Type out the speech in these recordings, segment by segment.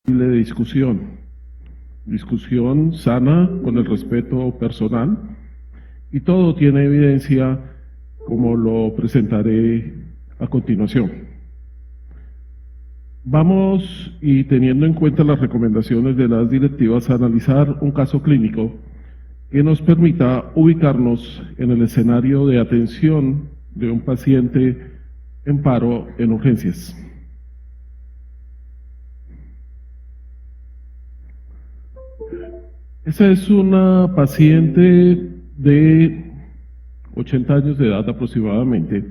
de discusión sana con el respeto personal, y todo tiene evidencia como lo presentaré a continuación. Vamos, y teniendo en cuenta las recomendaciones de las directivas, a analizar un caso clínico que nos permita ubicarnos en el escenario de atención de un paciente en paro en urgencias. Esa es una paciente de 80 años de edad aproximadamente,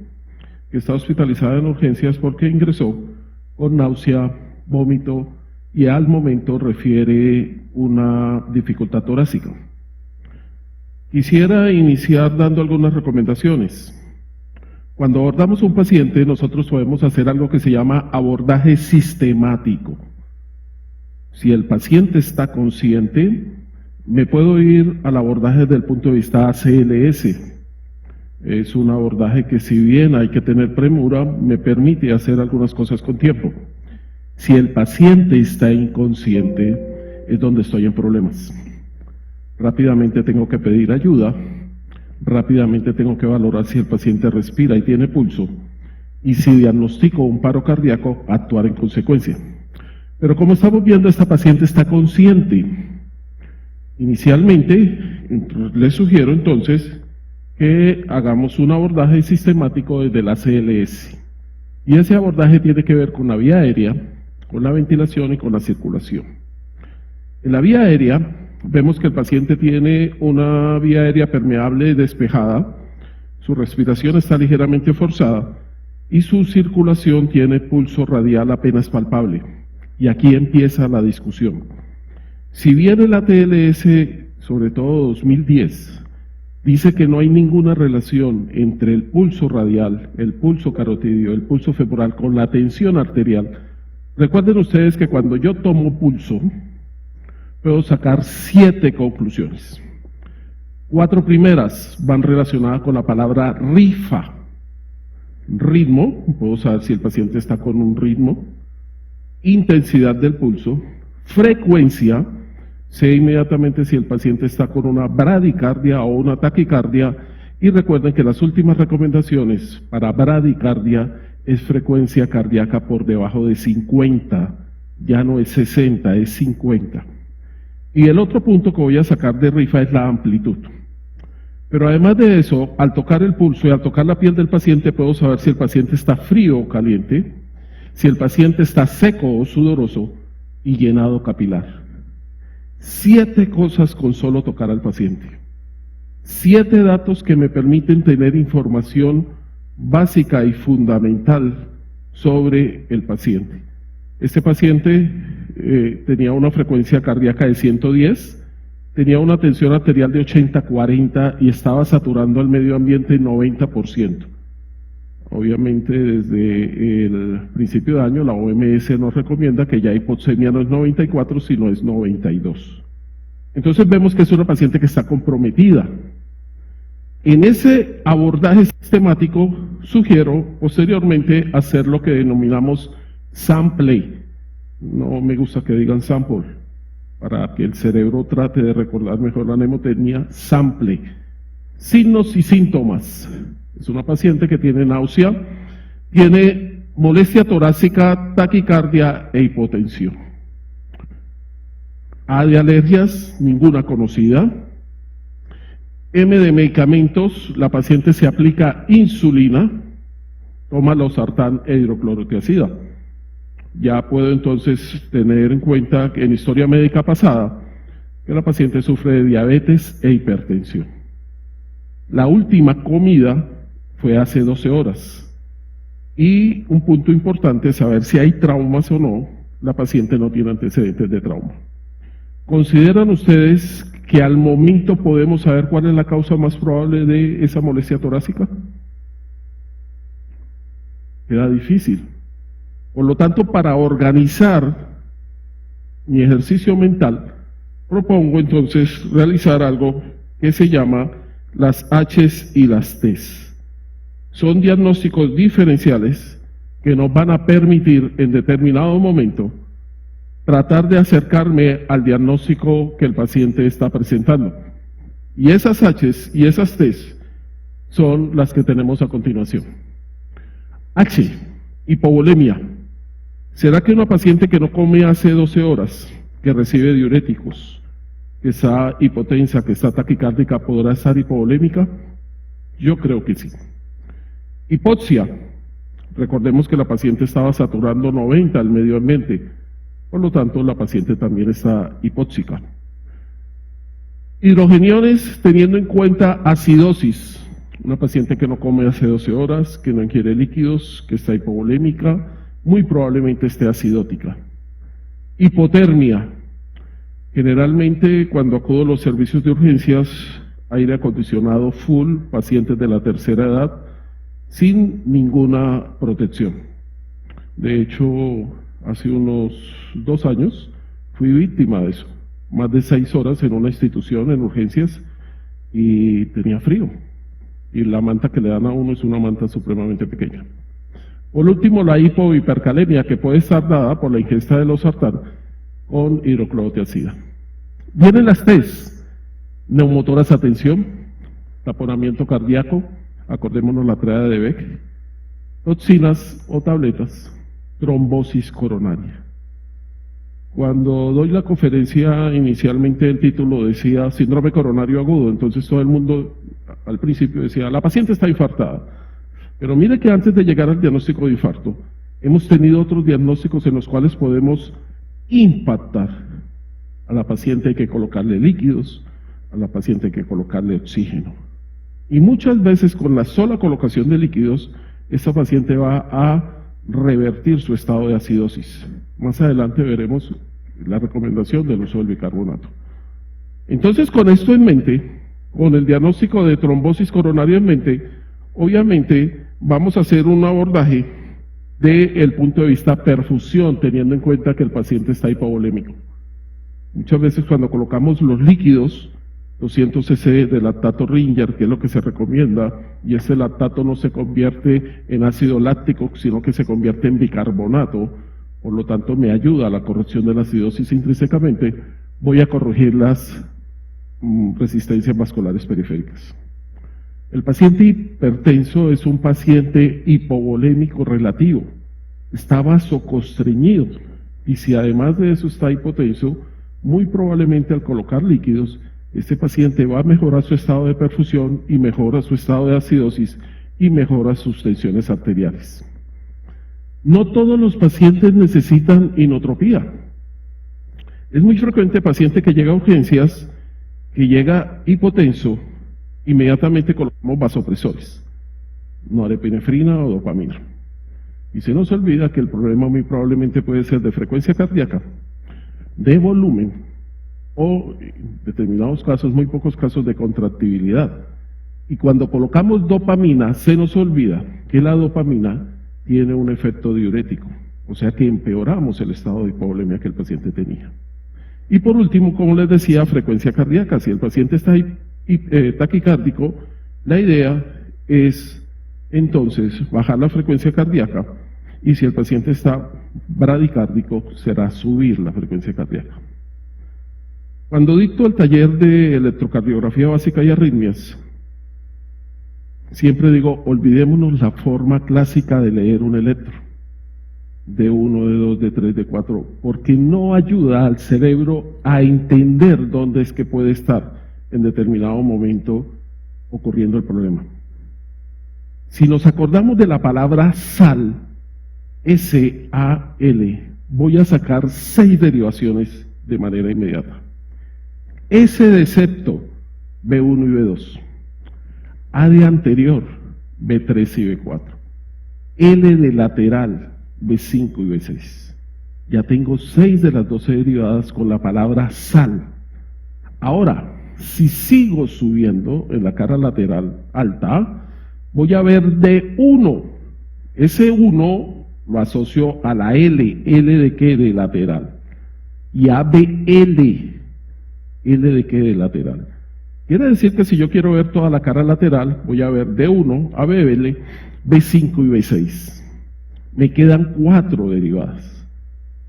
que está hospitalizada en urgencias porque ingresó con náusea, vómito y al momento refiere una dificultad torácica. Quisiera iniciar dando algunas recomendaciones. Cuando abordamos un paciente, nosotros podemos hacer algo que se llama abordaje sistemático. Si el paciente está consciente, me puedo ir al abordaje desde el punto de vista ACLS. Es un abordaje que, si bien hay que tener premura, me permite hacer algunas cosas con tiempo. Si el paciente está inconsciente, es donde estoy en problemas. Rápidamente tengo que pedir ayuda, rápidamente tengo que valorar si el paciente respira y tiene pulso, y si diagnostico un paro cardíaco, actuar en consecuencia. Pero como estamos viendo, esta paciente está consciente. Inicialmente, les sugiero entonces que hagamos un abordaje sistemático desde la ACLS. Y ese abordaje tiene que ver con la vía aérea, con la ventilación y con la circulación. En la vía aérea, vemos que el paciente tiene una vía aérea permeable y despejada, su respiración está ligeramente forzada y su circulación tiene pulso radial apenas palpable. Y aquí empieza la discusión. Si bien el ATLS, sobre todo 2010, dice que no hay ninguna relación entre el pulso radial, el pulso carotidio, el pulso femoral con la tensión arterial, recuerden ustedes que cuando yo tomo pulso, puedo sacar 7 conclusiones. 4 primeras van relacionadas con la palabra rifa. Ritmo, puedo saber si el paciente está con un ritmo. Intensidad del pulso. Frecuencia, sé inmediatamente si el paciente está con una bradicardia o una taquicardia. Y recuerden que las últimas recomendaciones para bradicardia es frecuencia cardíaca por debajo de 50. Ya no es 60, es 50. Y el otro punto que voy a sacar de rifa es la amplitud. Pero además de eso, al tocar el pulso y al tocar la piel del paciente, puedo saber si el paciente está frío o caliente, si el paciente está seco o sudoroso y llenado capilar. 7 cosas con solo tocar al paciente. 7 datos que me permiten tener información básica y fundamental sobre el paciente. Este paciente tenía una frecuencia cardíaca de 110, tenía una tensión arterial de 80-40 y estaba saturando al medio ambiente en 90%. Obviamente, desde el principio de año, la OMS nos recomienda que ya hipoxemia no es 94, sino es 92. Entonces vemos que es una paciente que está comprometida. En ese abordaje sistemático, sugiero posteriormente hacer lo que denominamos sample. No me gusta que digan sample, para que el cerebro trate de recordar mejor la mnemotecnia. Sample. Signos y síntomas. Es una paciente que tiene náusea, tiene molestia torácica, taquicardia e hipotensión. A de alergias, ninguna conocida. M de medicamentos, la paciente se aplica insulina, toma losartán e hidroclorotiazida. Ya puedo entonces tener en cuenta que en historia médica pasada, que la paciente sufre de diabetes e hipertensión. La última comida fue hace 12 horas. Y un punto importante es saber si hay traumas o no. La paciente no tiene antecedentes de trauma. ¿Consideran ustedes que al momento podemos saber cuál es la causa más probable de esa molestia torácica? Queda difícil. Por lo tanto, para organizar mi ejercicio mental, propongo entonces realizar algo que se llama las H's y las T's. Son diagnósticos diferenciales que nos van a permitir en determinado momento tratar de acercarme al diagnóstico que el paciente está presentando. Y esas H's y esas T's son las que tenemos a continuación. H, hipovolemia. ¿Será que una paciente que no come hace 12 horas, que recibe diuréticos, que está hipotensa, que está taquicárdica, podrá estar hipovolémica? Yo creo que sí. Hipoxia. Recordemos que la paciente estaba saturando 90 al medio ambiente, por lo tanto la paciente también está hipóxica. Hidrogeniones teniendo en cuenta acidosis. Una paciente que no come hace 12 horas, que no ingiere líquidos, que está hipovolémica, muy probablemente esté acidótica. Hipotermia. Generalmente cuando acudo a los servicios de urgencias, aire acondicionado full, pacientes de la tercera edad, sin ninguna protección. De hecho, hace unos 2 años fui víctima de eso. Más de 6 horas en una institución en urgencias y tenía frío. Y la manta que le dan a uno es una manta supremamente pequeña. Por último, la hipohipercalemia, que puede estar dada por la ingesta de losartán con hidroclorotiazida. Vienen las T's: neumotoras a tensión, taponamiento cardíaco, acordémonos la triada de Beck, toxinas o tabletas, trombosis coronaria. Cuando doy la conferencia, inicialmente el título decía síndrome coronario agudo, entonces todo el mundo al principio decía, la paciente está infartada. Pero mire que antes de llegar al diagnóstico de infarto, hemos tenido otros diagnósticos en los cuales podemos impactar. A la paciente hay que colocarle líquidos, a la paciente hay que colocarle oxígeno. Y muchas veces con la sola colocación de líquidos, esta paciente va a revertir su estado de acidosis. Más adelante veremos la recomendación del uso del bicarbonato. Entonces, con esto en mente, con el diagnóstico de trombosis coronaria en mente, obviamente vamos a hacer un abordaje desde el punto de vista perfusión, teniendo en cuenta que el paciente está hipovolémico. Muchas veces cuando colocamos los líquidos, 200 cc de lactato Ringer, que es lo que se recomienda, y ese lactato no se convierte en ácido láctico, sino que se convierte en bicarbonato, por lo tanto me ayuda a la corrección de la acidosis intrínsecamente, voy a corregir las resistencias vasculares periféricas. El paciente hipertenso es un paciente hipovolémico relativo, está vasoconstreñido, y si además de eso está hipotenso, muy probablemente al colocar líquidos, este paciente va a mejorar su estado de perfusión y mejora su estado de acidosis y mejora sus tensiones arteriales. No todos los pacientes necesitan inotropía. Es muy frecuente el paciente que llega a urgencias, que llega hipotenso, inmediatamente colocamos vasopresores, norepinefrina o dopamina. Y se nos olvida que el problema muy probablemente puede ser de frecuencia cardíaca, de volumen, o en determinados casos, muy pocos casos, de contractibilidad. Y cuando colocamos dopamina, se nos olvida que la dopamina tiene un efecto diurético, o sea que empeoramos el estado de hipovolemia que el paciente tenía. Y por último, como les decía, frecuencia cardíaca. Si el paciente está taquicárdico, la idea es entonces bajar la frecuencia cardíaca, y si el paciente está bradicárdico, será subir la frecuencia cardíaca. Cuando dicto el taller de electrocardiografía básica y arritmias, siempre digo, olvidémonos la forma clásica de leer un electro, de 1, de 2, de 3, de 4, porque no ayuda al cerebro a entender dónde es que puede estar en determinado momento ocurriendo el problema. Si nos acordamos de la palabra sal, S-A-L, voy a sacar 6 derivaciones de manera inmediata. S de septo, B1 y B2. A de anterior, B3 y B4. L de lateral, B5 y B6. Ya tengo 6 de las 12 derivadas con la palabra sal. Ahora, si sigo subiendo en la cara lateral alta, voy a ver D1. Ese 1 lo asocio a la L. ¿L de qué? De lateral. Y a BL. ¿L de qué? De lateral. Quiere decir que si yo quiero ver toda la cara lateral, voy a ver D1, a BL, B5 y B6. Me quedan 4 derivadas.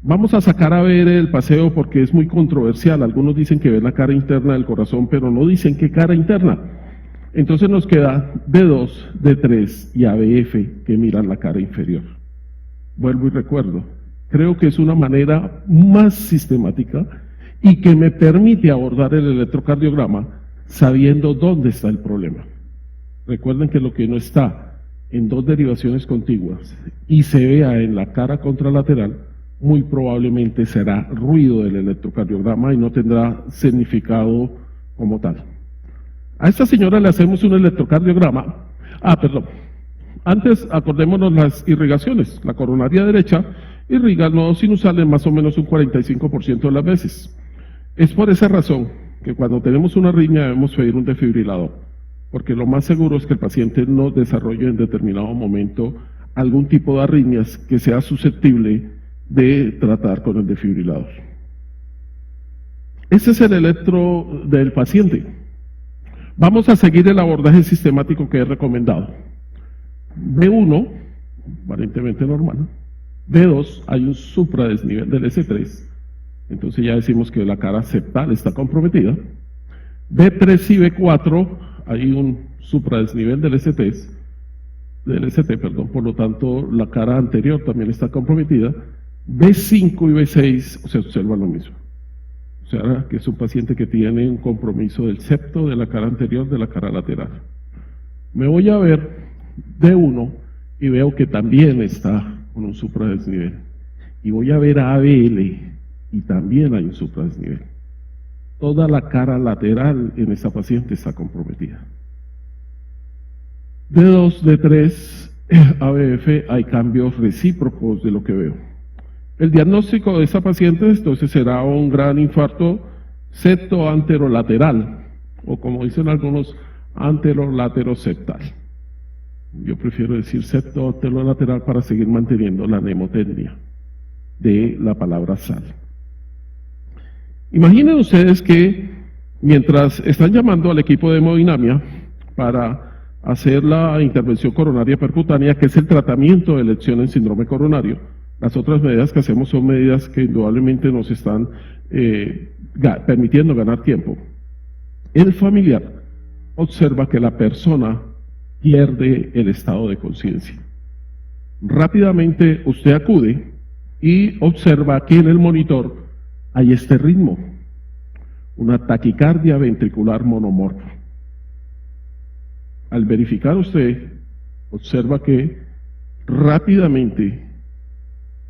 Vamos a sacar a ver el paseo porque es muy controversial. Algunos dicen que ven la cara interna del corazón, pero no dicen qué cara interna. Entonces nos queda D2, D3 y ABF que miran la cara inferior. Vuelvo y recuerdo, creo que es una manera más sistemática y que me permite abordar el electrocardiograma sabiendo dónde está el problema. Recuerden que lo que no está en dos derivaciones contiguas y se vea en la cara contralateral, muy probablemente será ruido del electrocardiograma y no tendrá significado como tal. A esta señora le hacemos un electrocardiograma. Antes acordémonos las irrigaciones. La coronaria derecha irriga el nodo sinusal en más o menos un 45% de las veces. Es por esa razón que cuando tenemos una arritmia debemos pedir un desfibrilador, porque lo más seguro es que el paciente no desarrolle en determinado momento algún tipo de arritmias que sea susceptible de tratar con el desfibrilador. Ese es el electro del paciente. Vamos a seguir el abordaje sistemático que he recomendado. B1, aparentemente normal. B2, hay un supradesnivel del S3, entonces ya decimos que la cara septal está comprometida. B3 y B4, hay un supradesnivel del ST, por lo tanto la cara anterior también está comprometida. B5 y B6 se observa lo mismo. O sea, que es un paciente que tiene un compromiso del septo, de la cara anterior, de la cara lateral. Me voy a ver D1 y veo que también está con un supradesnivel. Y voy a ver a ABL y también hay un supradesnivel. Toda la cara lateral en esta paciente está comprometida. D2, D3, ABF, hay cambios recíprocos de lo que veo. El diagnóstico de esta paciente entonces será un gran infarto septo-anterolateral, o como dicen algunos, anterolateroseptal. Yo prefiero decir septo-anterolateral para seguir manteniendo la mnemotecnia de la palabra sal. Imaginen ustedes que mientras están llamando al equipo de hemodinamia para hacer la intervención coronaria percutánea, que es el tratamiento de elección en síndrome coronario, las otras medidas que hacemos son medidas que indudablemente nos están permitiendo ganar tiempo. El familiar observa que la persona pierde el estado de conciencia. Rápidamente usted acude y observa que en el monitor hay este ritmo, una taquicardia ventricular monomorfa. Al verificar usted, observa que rápidamente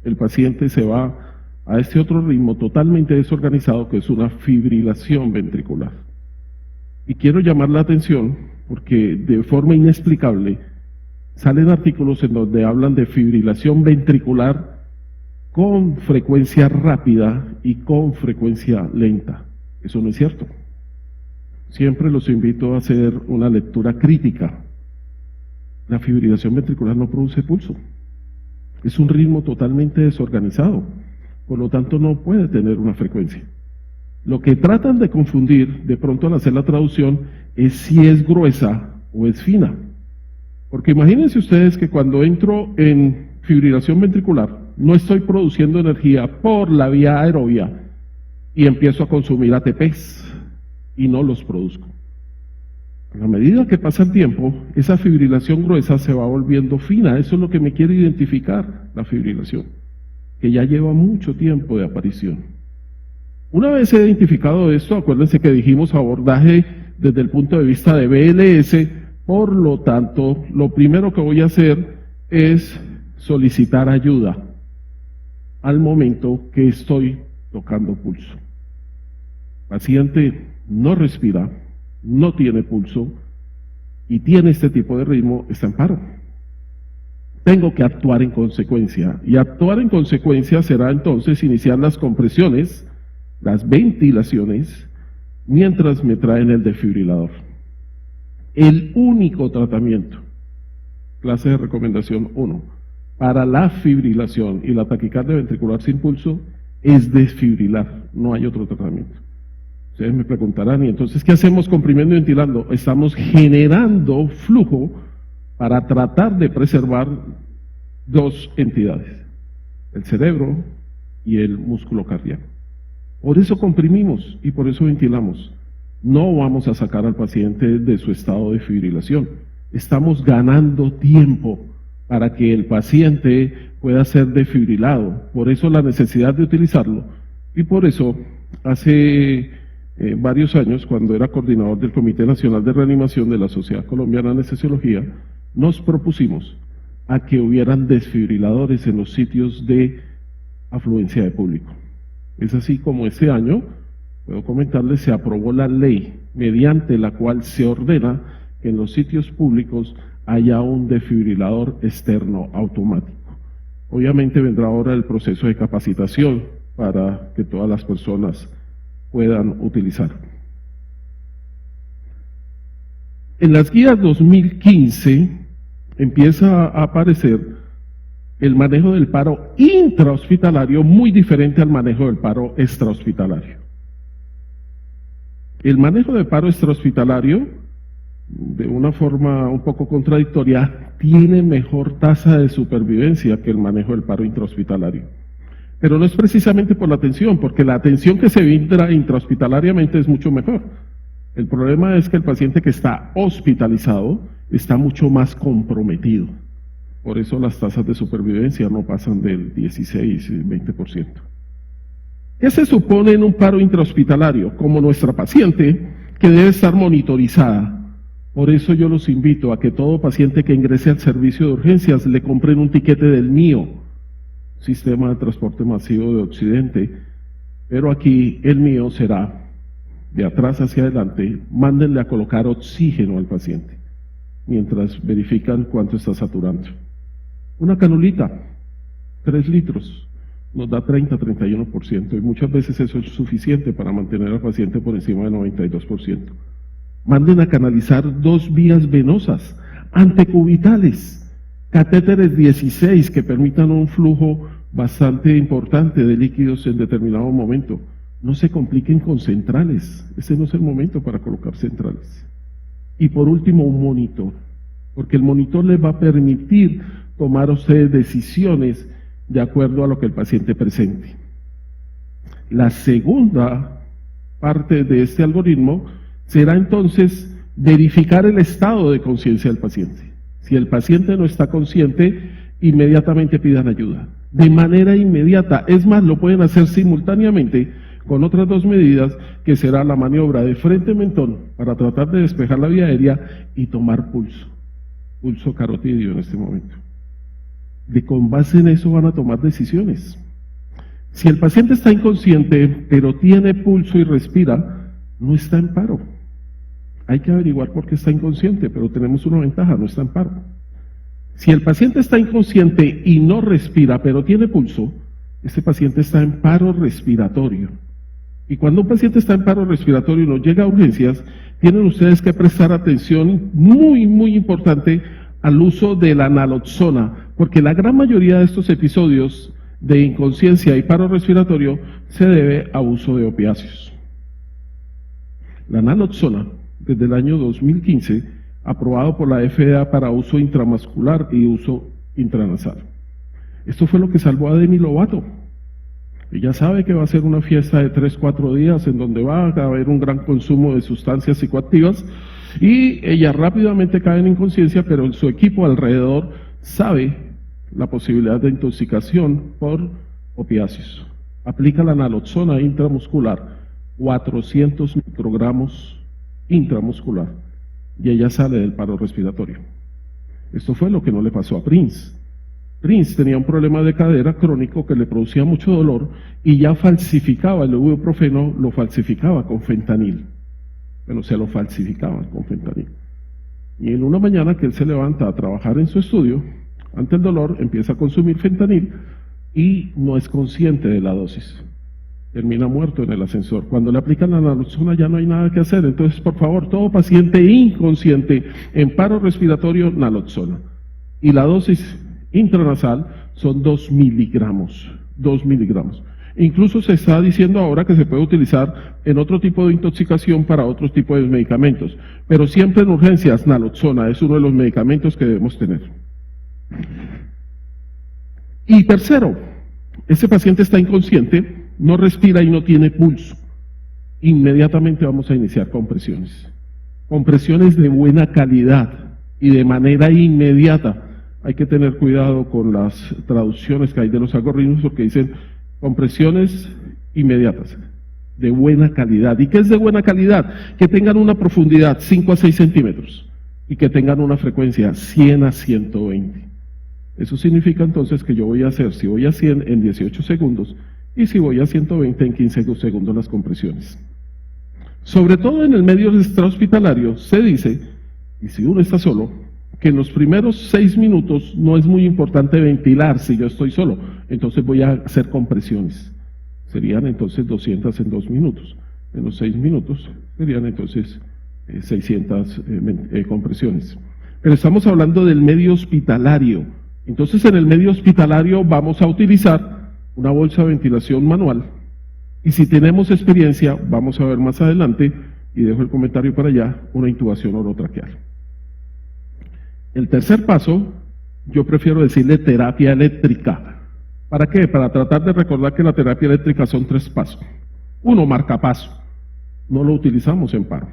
el paciente se va a este otro ritmo totalmente desorganizado que es una fibrilación ventricular. Y quiero llamar la atención porque de forma inexplicable salen artículos en donde hablan de fibrilación ventricular con frecuencia rápida y con frecuencia lenta. Eso no es cierto. Siempre los invito a hacer una lectura crítica. La fibrilación ventricular no produce pulso. Es un ritmo totalmente desorganizado, por lo tanto no puede tener una frecuencia. Lo que tratan de confundir de pronto al hacer la traducción es si es gruesa o es fina. Porque imagínense ustedes que cuando entro en fibrilación ventricular no estoy produciendo energía por la vía aerobia y empiezo a consumir ATPs y no los produzco. A la medida que pasa el tiempo, esa fibrilación gruesa se va volviendo fina. Eso es lo que me quiere identificar la fibrilación, que ya lleva mucho tiempo de aparición. Una vez identificado esto, acuérdense que dijimos abordaje desde el punto de vista de BLS, por lo tanto, lo primero que voy a hacer es solicitar ayuda al momento que estoy tocando pulso. Paciente no respira, no tiene pulso y tiene este tipo de ritmo, está en paro. Tengo que actuar en consecuencia, y actuar en consecuencia será entonces iniciar las compresiones, las ventilaciones, mientras me traen el desfibrilador. El único tratamiento, clase de recomendación 1, para la fibrilación y la taquicardia ventricular sin pulso es desfibrilar, no hay otro tratamiento. Ustedes me preguntarán, ¿y entonces qué hacemos comprimiendo y ventilando? Estamos generando flujo para tratar de preservar dos entidades, el cerebro y el músculo cardíaco. Por eso comprimimos y por eso ventilamos. No vamos a sacar al paciente de su estado de fibrilación. Estamos ganando tiempo para que el paciente pueda ser defibrilado. Por eso la necesidad de utilizarlo. Y por eso, hace varios años, cuando era coordinador del Comité Nacional de Reanimación de la Sociedad Colombiana de Anestesiología, nos propusimos a que hubieran desfibriladores en los sitios de afluencia de público. Es así como ese año, puedo comentarles, se aprobó la ley mediante la cual se ordena que en los sitios públicos haya un desfibrilador externo automático. Obviamente vendrá ahora el proceso de capacitación para que todas las personas puedan utilizar. En las guías 2015 empieza a aparecer el manejo del paro intrahospitalario muy diferente al manejo del paro extrahospitalario. El manejo del paro extrahospitalario, de una forma un poco contradictoria, tiene mejor tasa de supervivencia que el manejo del paro intrahospitalario. Pero no es precisamente por la atención, porque la atención que se brinda intrahospitalariamente es mucho mejor. El problema es que el paciente que está hospitalizado está mucho más comprometido. Por eso las tasas de supervivencia no pasan del 16 y 20%. ¿Qué se supone en un paro intrahospitalario? Como nuestra paciente, que debe estar monitorizada. Por eso yo los invito a que todo paciente que ingrese al servicio de urgencias le compren un tiquete del MIO, Sistema de Transporte Masivo de Occidente, pero aquí el MIO será de atrás hacia adelante, mándenle a colocar oxígeno al paciente, mientras verifican cuánto está saturando. Una canulita, 3 litros, nos da 30-31%, y muchas veces eso es suficiente para mantener al paciente por encima del 92%. Manden a canalizar 2 vías venosas, antecubitales, catéteres 16 que permitan un flujo bastante importante de líquidos en determinado momento. No se compliquen con centrales, ese no es el momento para colocar centrales. Y por último, un monitor, porque el monitor les va a permitir tomar a ustedes decisiones de acuerdo a lo que el paciente presente. La segunda parte de este algoritmo será entonces verificar el estado de conciencia del paciente. Si el paciente no está consciente, inmediatamente pidan ayuda. De manera inmediata, es más, lo pueden hacer simultáneamente con otras 2 medidas, que será la maniobra de frente-mentón para tratar de despejar la vía aérea y tomar pulso carotidio en este momento. Con base en eso van a tomar decisiones. Si el paciente está inconsciente, pero tiene pulso y respira, no está en paro. Hay que averiguar por qué está inconsciente, pero tenemos una ventaja, no está en paro. Si el paciente está inconsciente y no respira, pero tiene pulso, este paciente está en paro respiratorio. Y cuando un paciente está en paro respiratorio y no llega a urgencias, tienen ustedes que prestar atención muy, muy importante al uso de la naloxona, porque la gran mayoría de estos episodios de inconsciencia y paro respiratorio se debe a uso de opiáceos. La naloxona, desde el año 2015, aprobado por la FDA para uso intramuscular y uso intranasal. Esto fue lo que salvó a Demi Lovato. Ella sabe que va a ser una fiesta de 3-4 días en donde va a haber un gran consumo de sustancias psicoactivas y ella rápidamente cae en inconsciencia, pero su equipo alrededor sabe la posibilidad de intoxicación por opiáceos. Aplica la naloxona intramuscular, 400 microgramos intramuscular, y ella sale del paro respiratorio. Esto fue lo que no le pasó a Prince. Prince tenía un problema de cadera crónico que le producía mucho dolor y ya falsificaba el ibuprofeno, lo falsificaba con fentanil. Bueno, se lo falsificaban con fentanil. Y en una mañana que él se levanta a trabajar en su estudio, ante el dolor empieza a consumir fentanil y no es consciente de la dosis. Termina muerto en el ascensor. Cuando le aplican la naloxona ya no hay nada que hacer. Entonces, por favor, todo paciente inconsciente en paro respiratorio, naloxona. Y la dosis intranasal son 2 miligramos. 2 miligramos. Incluso se está diciendo ahora que se puede utilizar en otro tipo de intoxicación para otros tipos de medicamentos. Pero siempre en urgencias, naloxona es uno de los medicamentos que debemos tener. Y tercero, ese paciente está inconsciente, no respira y no tiene pulso. Inmediatamente vamos a iniciar compresiones. Compresiones de buena calidad y de manera inmediata. Hay que tener cuidado con las traducciones que hay de los algoritmos porque dicen compresiones inmediatas, de buena calidad. ¿Y qué es de buena calidad? Que tengan una profundidad 5 a 6 centímetros y que tengan una frecuencia 100 a 120. Eso significa entonces que yo voy a hacer, si voy a 100 en 18 segundos y si voy a 120 en 15 segundos las compresiones. Sobre todo en el medio extrahospitalario se dice, y si uno está solo, que en los primeros 6 minutos no es muy importante ventilar si yo estoy solo, entonces voy a hacer compresiones. Serían entonces 200 en 2 minutos. En los 6 minutos serían entonces 600 compresiones. Pero estamos hablando del medio hospitalario. Entonces en el medio hospitalario vamos a utilizar una bolsa de ventilación manual. Y si tenemos experiencia, vamos a ver más adelante, y dejo el comentario para allá, una intubación orotraqueal. El tercer paso, yo prefiero decirle terapia eléctrica. ¿Para qué? Para tratar de recordar que la terapia eléctrica son 3 pasos. 1, marcapaso. No lo utilizamos en paro.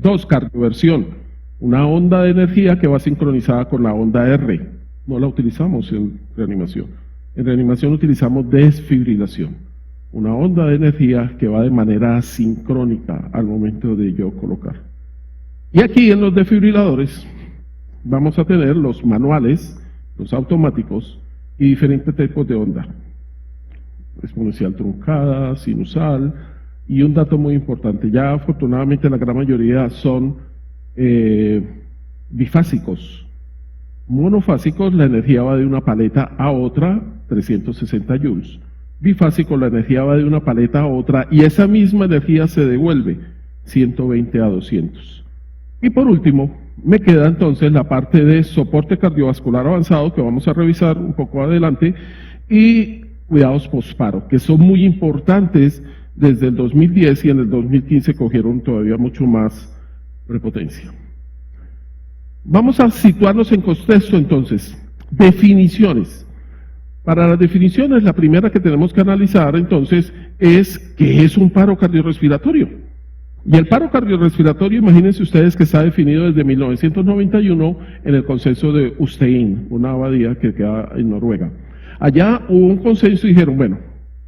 2, cardioversión. Una onda de energía que va sincronizada con la onda R. No la utilizamos en reanimación. En reanimación utilizamos desfibrilación. Una onda de energía que va de manera sincrónica al momento de yo colocar. Y aquí en los desfibriladores vamos a tener los manuales, los automáticos y diferentes tipos de onda. Exponencial truncada, sinusal y un dato muy importante. Ya afortunadamente la gran mayoría son bifásicos. Monofásicos, la energía va de una paleta a otra, 360 joules. Bifásico, la energía va de una paleta a otra y esa misma energía se devuelve, 120 a 200. Y por último, me queda entonces la parte de soporte cardiovascular avanzado que vamos a revisar un poco adelante y cuidados posparo, que son muy importantes desde el 2010 y en el 2015 cogieron todavía mucho más prepotencia. Vamos a situarnos en contexto entonces. Definiciones. Para las definiciones, la primera que tenemos que analizar entonces es ¿qué es un paro cardiorrespiratorio? Y el paro cardiorrespiratorio, imagínense ustedes que está definido desde 1991 en el consenso de Ustein, una abadía que queda en Noruega. Allá hubo un consenso y dijeron, bueno,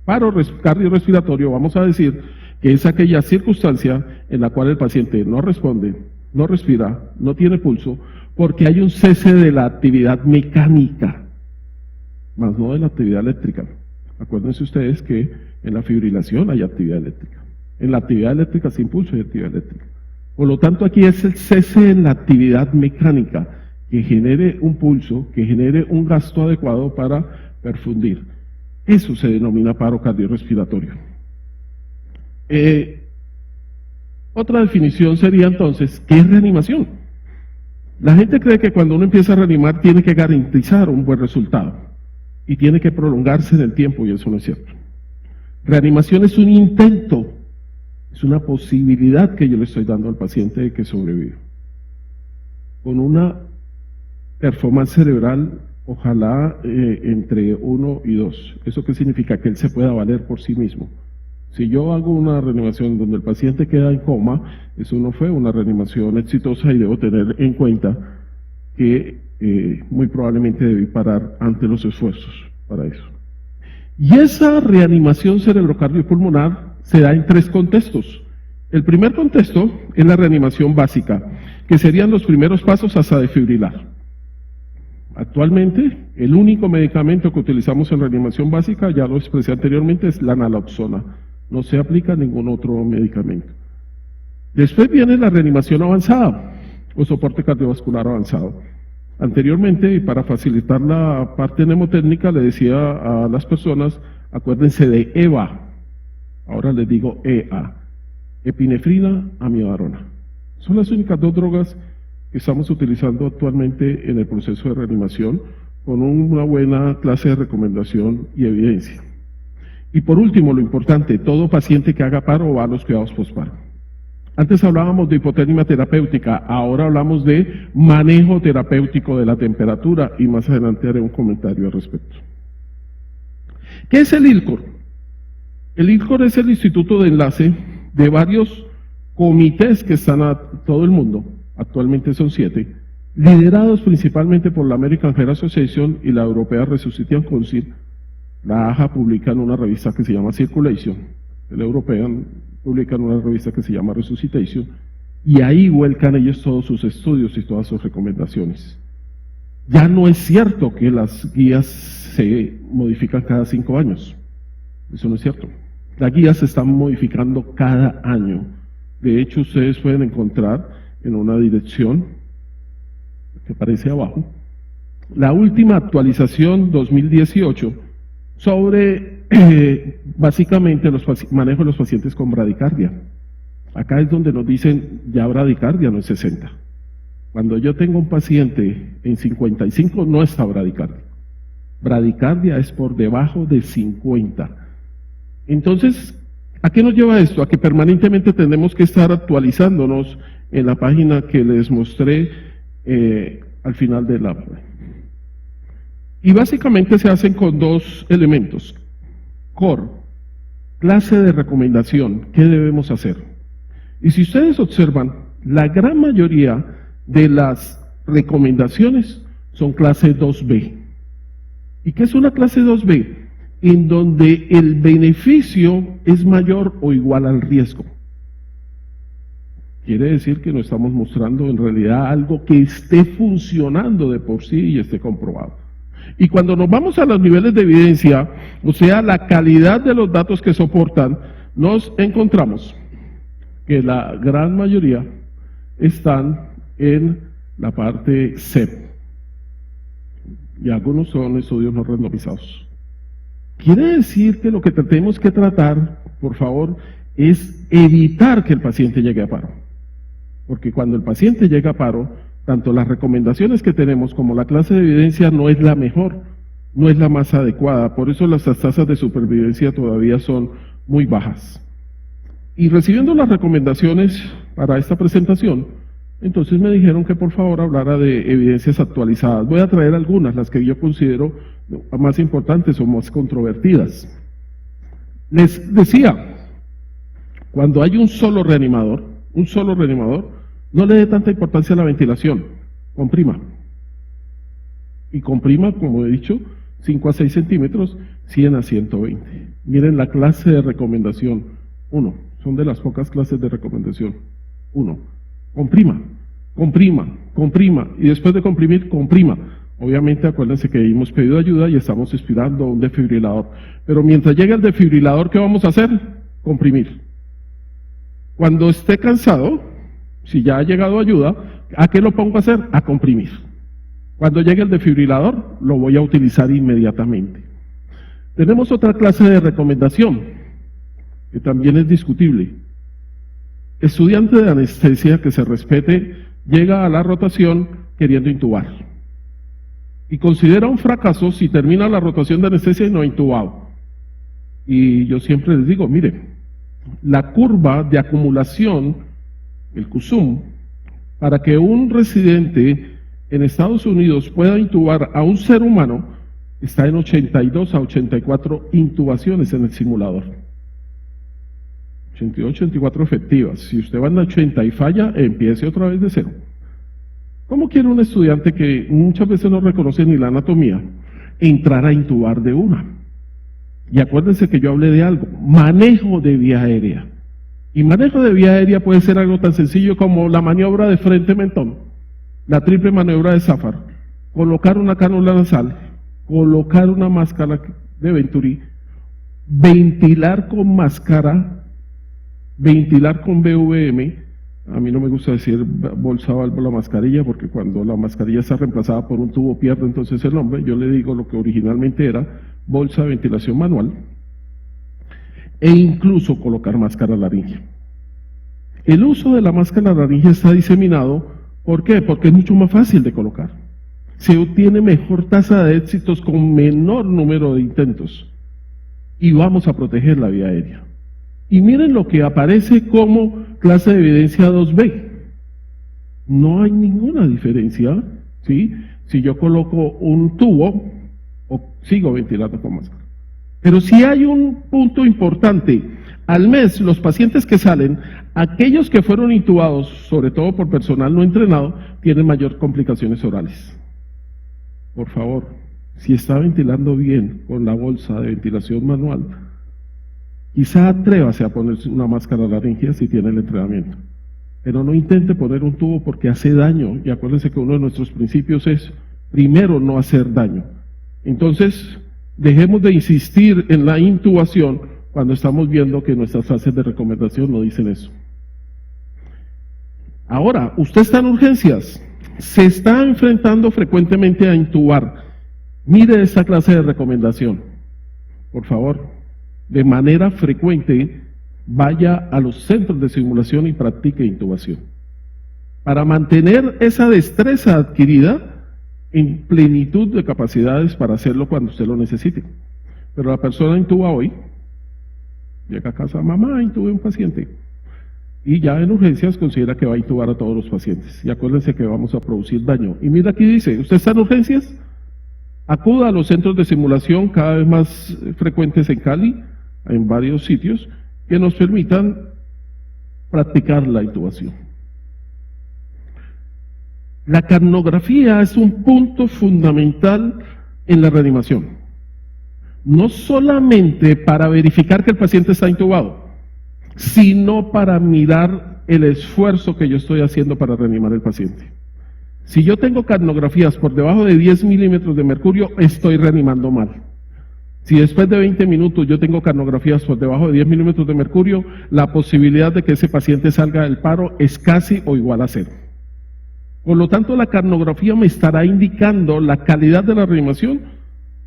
paro cardiorrespiratorio, vamos a decir que es aquella circunstancia en la cual el paciente no responde, no respira, no tiene pulso, porque hay un cese de la actividad mecánica, más no de la actividad eléctrica. Acuérdense ustedes que en la fibrilación hay actividad eléctrica. En la actividad eléctrica sin pulso hay actividad eléctrica. Por lo tanto, aquí es el cese en la actividad mecánica que genere un pulso, que genere un gasto adecuado para perfundir. Eso se denomina paro cardiorrespiratorio. Otra definición sería entonces, ¿qué es reanimación? La gente cree que cuando uno empieza a reanimar tiene que garantizar un buen resultado y tiene que prolongarse en el tiempo, y eso no es cierto. Reanimación es un intento, es una posibilidad que yo le estoy dando al paciente de que sobreviva. Con una performance cerebral, ojalá entre 1 y 2. ¿Eso qué significa? Que él se pueda valer por sí mismo. Si yo hago una reanimación donde el paciente queda en coma, eso no fue una reanimación exitosa y debo tener en cuenta que muy probablemente debí parar ante los esfuerzos para eso. Y esa reanimación cerebrocardiopulmonar se da en 3 contextos. El primer contexto es la reanimación básica, que serían los primeros pasos hasta defibrilar. Actualmente, el único medicamento que utilizamos en reanimación básica, ya lo expresé anteriormente, es la naloxona. No se aplica ningún otro medicamento. Después viene la reanimación avanzada, o soporte cardiovascular avanzado. Anteriormente, y para facilitar la parte mnemotécnica, le decía a las personas, acuérdense de EVA, ahora les digo EA, epinefrina, amiodarona. Son las únicas 2 drogas que estamos utilizando actualmente en el proceso de reanimación, con una buena clase de recomendación y evidencia. Y por último, lo importante, todo paciente que haga paro va a los cuidados posparo. Antes hablábamos de hipotermia terapéutica, ahora hablamos de manejo terapéutico de la temperatura y más adelante haré un comentario al respecto. ¿Qué es el ILCOR? El ILCOR es el instituto de enlace de varios comités que están a todo el mundo, actualmente son 7, liderados principalmente por la American Heart Association y la Europea Resuscitation Council. La AHA publica en una revista que se llama Circulation, el European publica en una revista que se llama Resuscitation, y ahí vuelcan ellos todos sus estudios y todas sus recomendaciones. Ya no es cierto que las guías se modifican cada 5 años, eso no es cierto. Las guías se están modificando cada año. De hecho, ustedes pueden encontrar en una dirección que aparece abajo, la última actualización 2018 sobre básicamente manejo de los pacientes con bradicardia. Acá es donde nos dicen ya bradicardia no es 60. Cuando yo tengo un paciente en 55 no está bradicardia. Bradicardia es por debajo de 50. Entonces, ¿a qué nos lleva esto? A que permanentemente tenemos que estar actualizándonos en la página que les mostré al final de la... Y básicamente se hacen con 2 elementos. Core, clase de recomendación, ¿qué debemos hacer? Y si ustedes observan, la gran mayoría de las recomendaciones son clase 2B. ¿Y qué es una clase 2B? En donde el beneficio es mayor o igual al riesgo. Quiere decir que no estamos mostrando en realidad algo que esté funcionando de por sí y esté comprobado. Y cuando nos vamos a los niveles de evidencia, o sea, la calidad de los datos que soportan, nos encontramos que la gran mayoría están en la parte CEP. Y algunos son estudios no randomizados. Quiere decir que lo que tenemos que tratar, por favor, es evitar que el paciente llegue a paro. Porque cuando el paciente llega a paro, tanto las recomendaciones que tenemos como la clase de evidencia no es la mejor, no es la más adecuada. Por eso las tasas de supervivencia todavía son muy bajas. Y recibiendo las recomendaciones para esta presentación, entonces me dijeron que por favor hablara de evidencias actualizadas. Voy a traer algunas, las que yo considero más importantes o más controvertidas. Les decía, cuando hay un solo reanimador, no le dé tanta importancia a la ventilación, comprima. Y comprima, como he dicho, 5 a 6 centímetros, 100 a 120. Miren la clase de recomendación. 1, son de las pocas clases de recomendación. 1, comprima, comprima, comprima, y después de comprimir, comprima. Obviamente acuérdense que hemos pedido ayuda y estamos esperando un desfibrilador. Pero mientras llegue el desfibrilador, ¿qué vamos a hacer? Comprimir. Cuando esté cansado, si ya ha llegado ayuda, ¿a qué lo pongo a hacer? A comprimir. Cuando llegue el desfibrilador, lo voy a utilizar inmediatamente. Tenemos otra clase de recomendación, que también es discutible. Estudiante de anestesia que se respete, llega a la rotación queriendo intubar. Y considera un fracaso si termina la rotación de anestesia y no ha intubado. Y yo siempre les digo, miren, la curva de acumulación, el CUSUM, para que un residente en Estados Unidos pueda intubar a un ser humano, está en 82 a 84 intubaciones en el simulador. 82, 84 efectivas. Si usted va en 80 y falla, empiece otra vez de cero. ¿Cómo quiere un estudiante que muchas veces no reconoce ni la anatomía entrar a intubar de una? Y acuérdense que yo hablé de algo, manejo de vía aérea. Y manejo de vía aérea puede ser algo tan sencillo como la maniobra de frente-mentón, la triple maniobra de Safar, colocar una cánula nasal, colocar una máscara de Venturi, ventilar con máscara, ventilar con BVM. A mí no me gusta decir bolsa, válvula, mascarilla, porque cuando la mascarilla está reemplazada por un tubo pierde entonces el nombre. Yo le digo lo que originalmente era bolsa de ventilación manual, e incluso colocar máscara laringea. El uso de la máscara laringea está diseminado, ¿por qué? Porque es mucho más fácil de colocar. Se obtiene mejor tasa de éxitos con menor número de intentos, y vamos a proteger la vía aérea. Y miren lo que aparece como clase de evidencia 2B. No hay ninguna diferencia, ¿sí? Si yo coloco un tubo o sigo ventilando con máscara. Pero sí hay un punto importante. Al mes, los pacientes que salen, aquellos que fueron intubados, sobre todo por personal no entrenado, tienen mayor complicaciones orales. Por favor, si está ventilando bien con la bolsa de ventilación manual, quizá atrévase a ponerse una máscara laringea si tiene el entrenamiento. Pero no intente poner un tubo porque hace daño. Y acuérdense que uno de nuestros principios es, primero, no hacer daño. Entonces, dejemos de insistir en la intubación cuando estamos viendo que nuestras frases de recomendación no dicen eso. Ahora, usted está en urgencias, se está enfrentando frecuentemente a intubar. Mire esta clase de recomendación. Por favor, de manera frecuente, vaya a los centros de simulación y practique intubación. Para mantener esa destreza adquirida en plenitud de capacidades para hacerlo cuando usted lo necesite. Pero la persona intuba hoy, llega a casa, mamá, intubé un paciente. Y ya en urgencias considera que va a intubar a todos los pacientes. Y acuérdense que vamos a producir daño. Y mira aquí dice, ¿usted está en urgencias? Acuda a los centros de simulación cada vez más frecuentes en Cali, en varios sitios, que nos permitan practicar la intubación. La capnografía es un punto fundamental en la reanimación. No solamente para verificar que el paciente está intubado, sino para mirar el esfuerzo que yo estoy haciendo para reanimar al paciente. Si yo tengo capnografías por debajo de 10 milímetros de mercurio, estoy reanimando mal. Si después de 20 minutos yo tengo capnografías por debajo de 10 milímetros de mercurio, la posibilidad de que ese paciente salga del paro es casi o igual a cero. Por lo tanto, la capnografía me estará indicando la calidad de la reanimación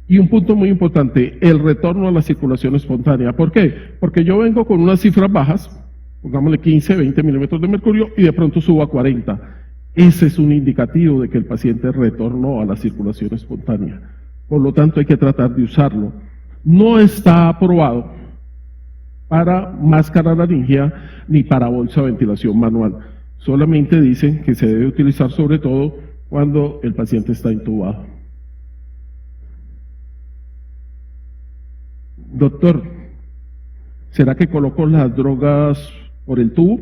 y un punto muy importante, el retorno a la circulación espontánea. ¿Por qué? Porque yo vengo con unas cifras bajas, pongámosle 15, 20 milímetros de mercurio y de pronto subo a 40. Ese es un indicativo de que el paciente retornó a la circulación espontánea. Por lo tanto, hay que tratar de usarlo. No está aprobado para máscara laringea ni para bolsa de ventilación manual. Solamente dicen que se debe utilizar sobre todo cuando el paciente está intubado. Doctor, ¿será que coloco las drogas por el tubo?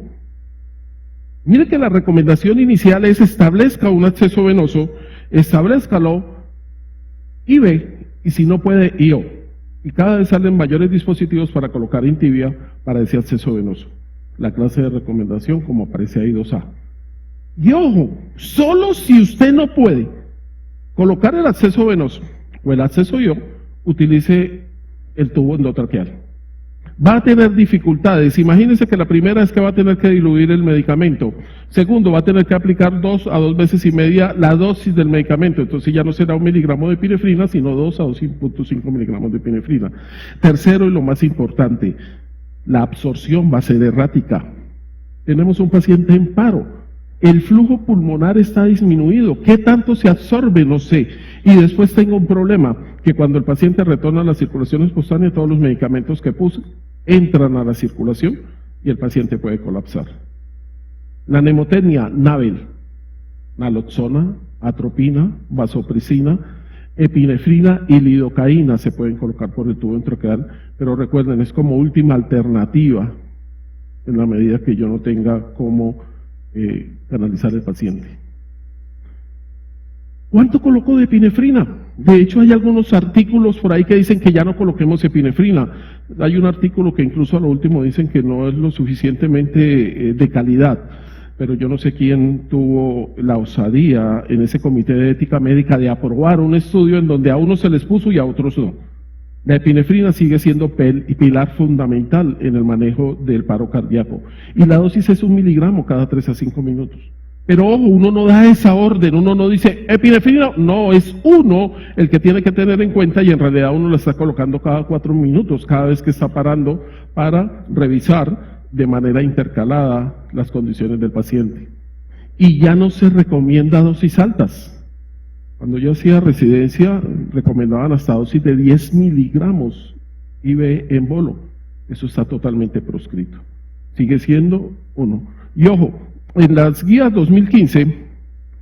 Mire que la recomendación inicial es establezca un acceso venoso, establezcalo y ve, y si no puede, IO. Y cada vez salen mayores dispositivos para colocar Intibia para ese acceso venoso. La clase de recomendación como aparece ahí 2A. Y ojo, solo si usted no puede colocar el acceso venoso o el acceso IO, utilice el tubo endotraqueal. Va a tener dificultades. Imagínense que la primera es que va a tener que diluir el medicamento. Segundo, va a tener que aplicar 2 a 2 veces y media la dosis del medicamento. Entonces ya no será 1 miligramo de epinefrina, sino 2 a 2.5 miligramos de epinefrina. Tercero, y lo más importante, la absorción va a ser errática. Tenemos un paciente en paro. El flujo pulmonar está disminuido. ¿Qué tanto se absorbe? No sé. Y después tengo un problema, que cuando el paciente retorna a la circulación espontánea, todos los medicamentos que puse entran a la circulación y el paciente puede colapsar. La mnemotecnia NABEL, naloxona, atropina, vasopresina, epinefrina y lidocaína se pueden colocar por el tubo endotraqueal, pero recuerden, es como última alternativa en la medida que yo no tenga cómo canalizar el paciente. ¿Cuánto colocó de epinefrina? De hecho, hay algunos artículos por ahí que dicen que ya no coloquemos epinefrina. Hay un artículo que incluso a lo último dicen que no es lo suficientemente de calidad, pero yo no sé quién tuvo la osadía en ese comité de ética médica de aprobar un estudio en donde a unos se les puso y a otros no. La epinefrina sigue siendo pilar fundamental en el manejo del paro cardíaco y la dosis es 1 miligramo cada 3 a 5 minutos. Pero ojo, uno no da esa orden, uno no dice epinefrina, no, es uno el que tiene que tener en cuenta y en realidad uno la está colocando cada 4 minutos, cada vez que está parando para revisar de manera intercalada las condiciones del paciente. Y ya no se recomienda dosis altas. Cuando yo hacía residencia, recomendaban hasta dosis de 10 miligramos IV en bolo. Eso está totalmente proscrito. Sigue siendo 1. Y ojo, en las guías 2015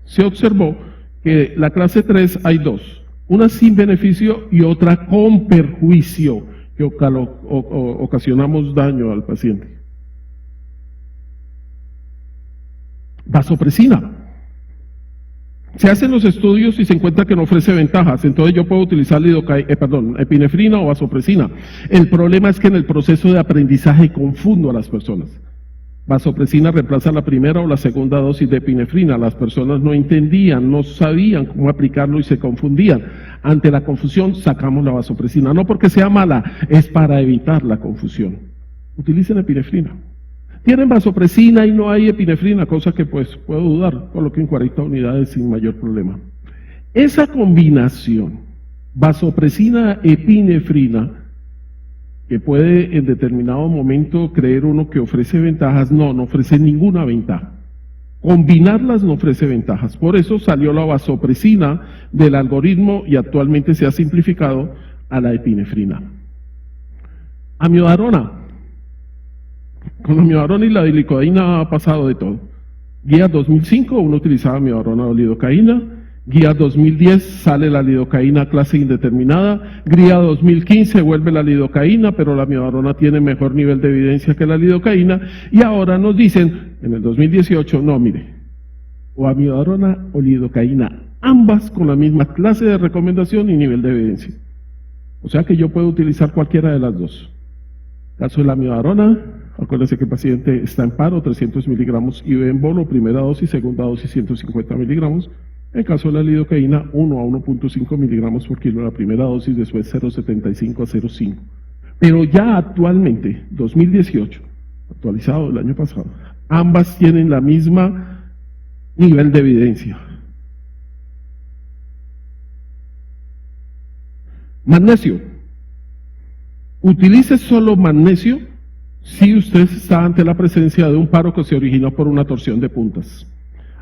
se observó que la clase 3 hay 2, una sin beneficio y otra con perjuicio. que ocasionamos daño al paciente. Vasopresina. Se hacen los estudios y se encuentra que no ofrece ventajas, entonces yo puedo utilizar epinefrina o vasopresina. El problema es que en el proceso de aprendizaje confundo a las personas. Vasopresina reemplaza la primera o la segunda dosis de epinefrina. Las personas no entendían, no sabían cómo aplicarlo y se confundían. Ante la confusión sacamos la vasopresina, no porque sea mala, es para evitar la confusión. Utilicen epinefrina. Tienen vasopresina y no hay epinefrina, cosa que pues puedo dudar, coloquen 40 unidades sin mayor problema. Esa combinación, vasopresina-epinefrina, que puede en determinado momento creer uno que ofrece ventajas, no ofrece ninguna ventaja. Combinarlas no ofrece ventajas, por eso salió la vasopresina del algoritmo y actualmente se ha simplificado a la epinefrina. Amiodarona. Con la amiodarona y la dilicodeína ha pasado de todo. Guía 2005, uno utilizaba amiodarona o lidocaína. Guía 2010 sale la lidocaína clase indeterminada. Guía 2015 vuelve la lidocaína, pero la amiodarona tiene mejor nivel de evidencia que la lidocaína. Y ahora nos dicen, en el 2018, no, mire, o amiodarona o lidocaína, ambas con la misma clase de recomendación y nivel de evidencia. O sea que yo puedo utilizar cualquiera de las dos. Caso de la amiodarona, acuérdense que el paciente está en paro, 300 miligramos IV en bolo, primera dosis, segunda dosis 150 miligramos. En caso de la lidocaína, 1 a 1.5 miligramos por kilo la primera dosis, después 0.75 a 0.5. Pero ya actualmente, 2018, actualizado el año pasado, ambas tienen la misma nivel de evidencia. Magnesio. Utilice solo magnesio si usted está ante la presencia de un paro que se originó por una torsión de puntas.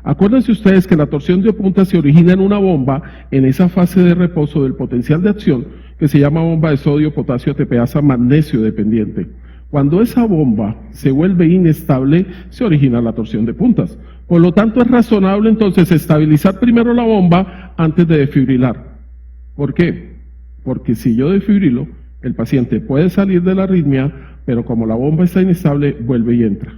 Acuérdense ustedes que la torsión de puntas se origina en una bomba en esa fase de reposo del potencial de acción que se llama bomba de sodio, potasio, ATPasa, magnesio dependiente. Cuando esa bomba se vuelve inestable, se origina la torsión de puntas. Por lo tanto, es razonable entonces estabilizar primero la bomba antes de desfibrilar. ¿Por qué? Porque si yo desfibrilo, el paciente puede salir de la arritmia, pero como la bomba está inestable, vuelve y entra.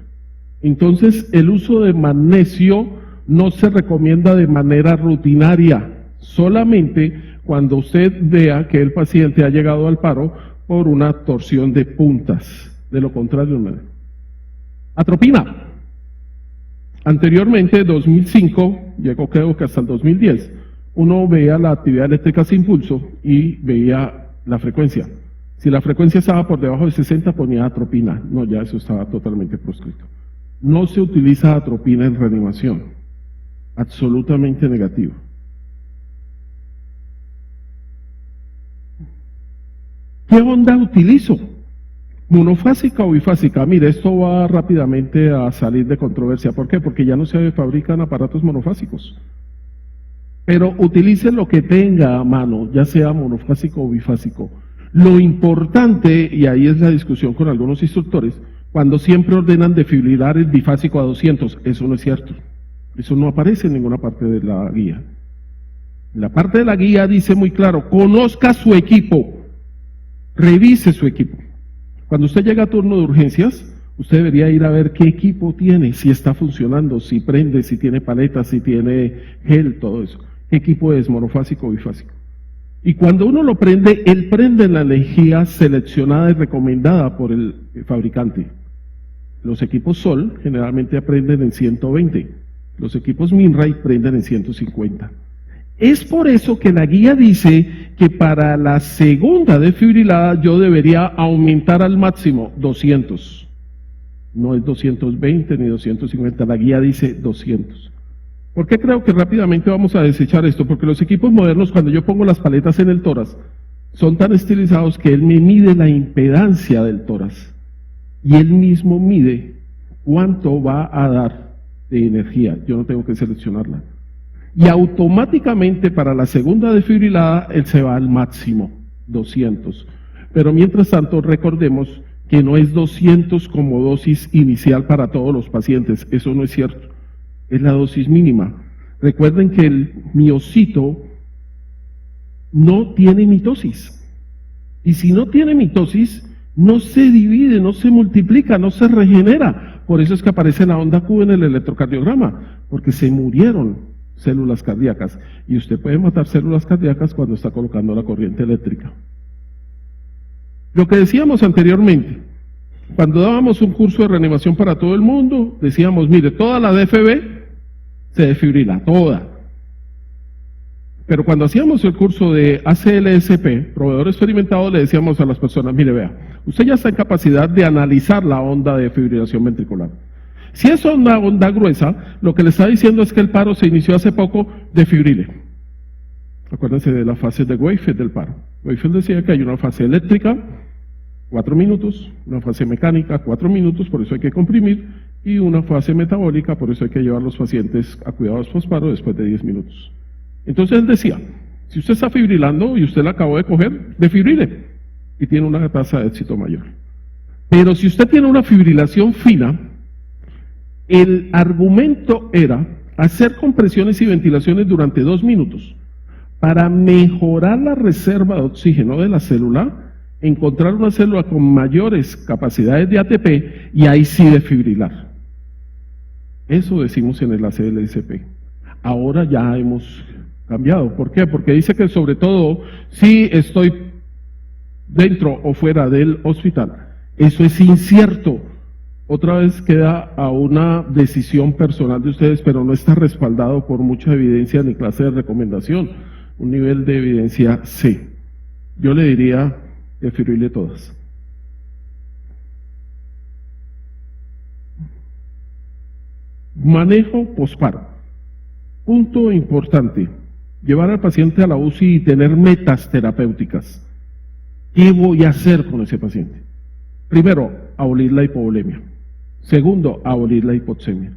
Entonces, el uso de magnesio no se recomienda de manera rutinaria, solamente cuando usted vea que el paciente ha llegado al paro por una torsión de puntas. De lo contrario, no. Atropina. Anteriormente, 2005, llegó creo que hasta el 2010, uno veía la actividad eléctrica sin pulso y veía la frecuencia. Si la frecuencia estaba por debajo de 60, ponía atropina. No, ya eso estaba totalmente proscrito. No se utiliza atropina en reanimación. Absolutamente negativo. ¿Qué onda utilizo? ¿Monofásica o bifásica? Mire, esto va rápidamente a salir de controversia. ¿Por qué? Porque ya no se fabrican aparatos monofásicos. Pero utilice lo que tenga a mano, ya sea monofásico o bifásico. Lo importante, y ahí es la discusión con algunos instructores, cuando siempre ordenan desfibrilar el bifásico a 200, eso no es cierto. Eso no aparece en ninguna parte de la guía. La parte de la guía dice muy claro, conozca su equipo, revise su equipo. Cuando usted llega a turno de urgencias, usted debería ir a ver qué equipo tiene, si está funcionando, si prende, si tiene paletas, si tiene gel, todo eso. ¿Qué equipo es, monofásico o bifásico? Y cuando uno lo prende, él prende la energía seleccionada y recomendada por el fabricante. Los equipos Sol generalmente prenden en 120. Los equipos Minray prenden en 150. Es por eso que la guía dice que para la segunda desfibrilada yo debería aumentar al máximo 200. No es 220 ni 250, la guía dice 200. ¿Por qué creo que rápidamente vamos a desechar esto? Porque los equipos modernos, cuando yo pongo las paletas en el tórax, son tan estilizados que él me mide la impedancia del tórax. Y él mismo mide cuánto va a dar de energía. Yo no tengo que seleccionarla. Y automáticamente para la segunda desfibrilada, él se va al máximo, 200. Pero mientras tanto, recordemos que no es 200 como dosis inicial para todos los pacientes. Eso no es cierto. Es la dosis mínima. Recuerden que el miocito no tiene mitosis. Y si no tiene mitosis, no se divide, no se multiplica, no se regenera. Por eso es que aparece la onda Q en el electrocardiograma, porque se murieron células cardíacas. Y usted puede matar células cardíacas cuando está colocando la corriente eléctrica. Lo que decíamos anteriormente, cuando dábamos un curso de reanimación para todo el mundo, decíamos, mire, toda la DFB se defibrila, toda. Pero cuando hacíamos el curso de ACLSP, proveedor experimentado, le decíamos a las personas, mire, vea, usted ya está en capacidad de analizar la onda de fibrilación ventricular. Si es una onda gruesa, lo que le está diciendo es que el paro se inició hace poco, defibrile. Acuérdense de la fase de Weifeld del paro. Weifeld decía que hay una fase eléctrica, 4 minutos, una fase mecánica, 4 minutos, por eso hay que comprimir, y una fase metabólica, por eso hay que llevar a los pacientes a cuidados postparo después de 10 minutos. Entonces él decía, si usted está fibrilando y usted la acabó de coger, defibrile, y tiene una tasa de éxito mayor. Pero si usted tiene una fibrilación fina, el argumento era hacer compresiones y ventilaciones durante 2 minutos para mejorar la reserva de oxígeno de la célula, encontrar una célula con mayores capacidades de ATP y ahí sí defibrilar. Eso decimos en el ACLSP. Ahora ya hemos cambiado. ¿Por qué? Porque dice que sobre todo si estoy dentro o fuera del hospital. Eso es incierto. Otra vez queda a una decisión personal de ustedes, pero no está respaldado por mucha evidencia ni clase de recomendación. Un nivel de evidencia C. Yo le diría defibrile todas. Manejo posparo. Punto importante. Llevar al paciente a la UCI y tener metas terapéuticas. ¿Qué voy a hacer con ese paciente? Primero, abolir la hipovolemia. Segundo, abolir la hipoxemia.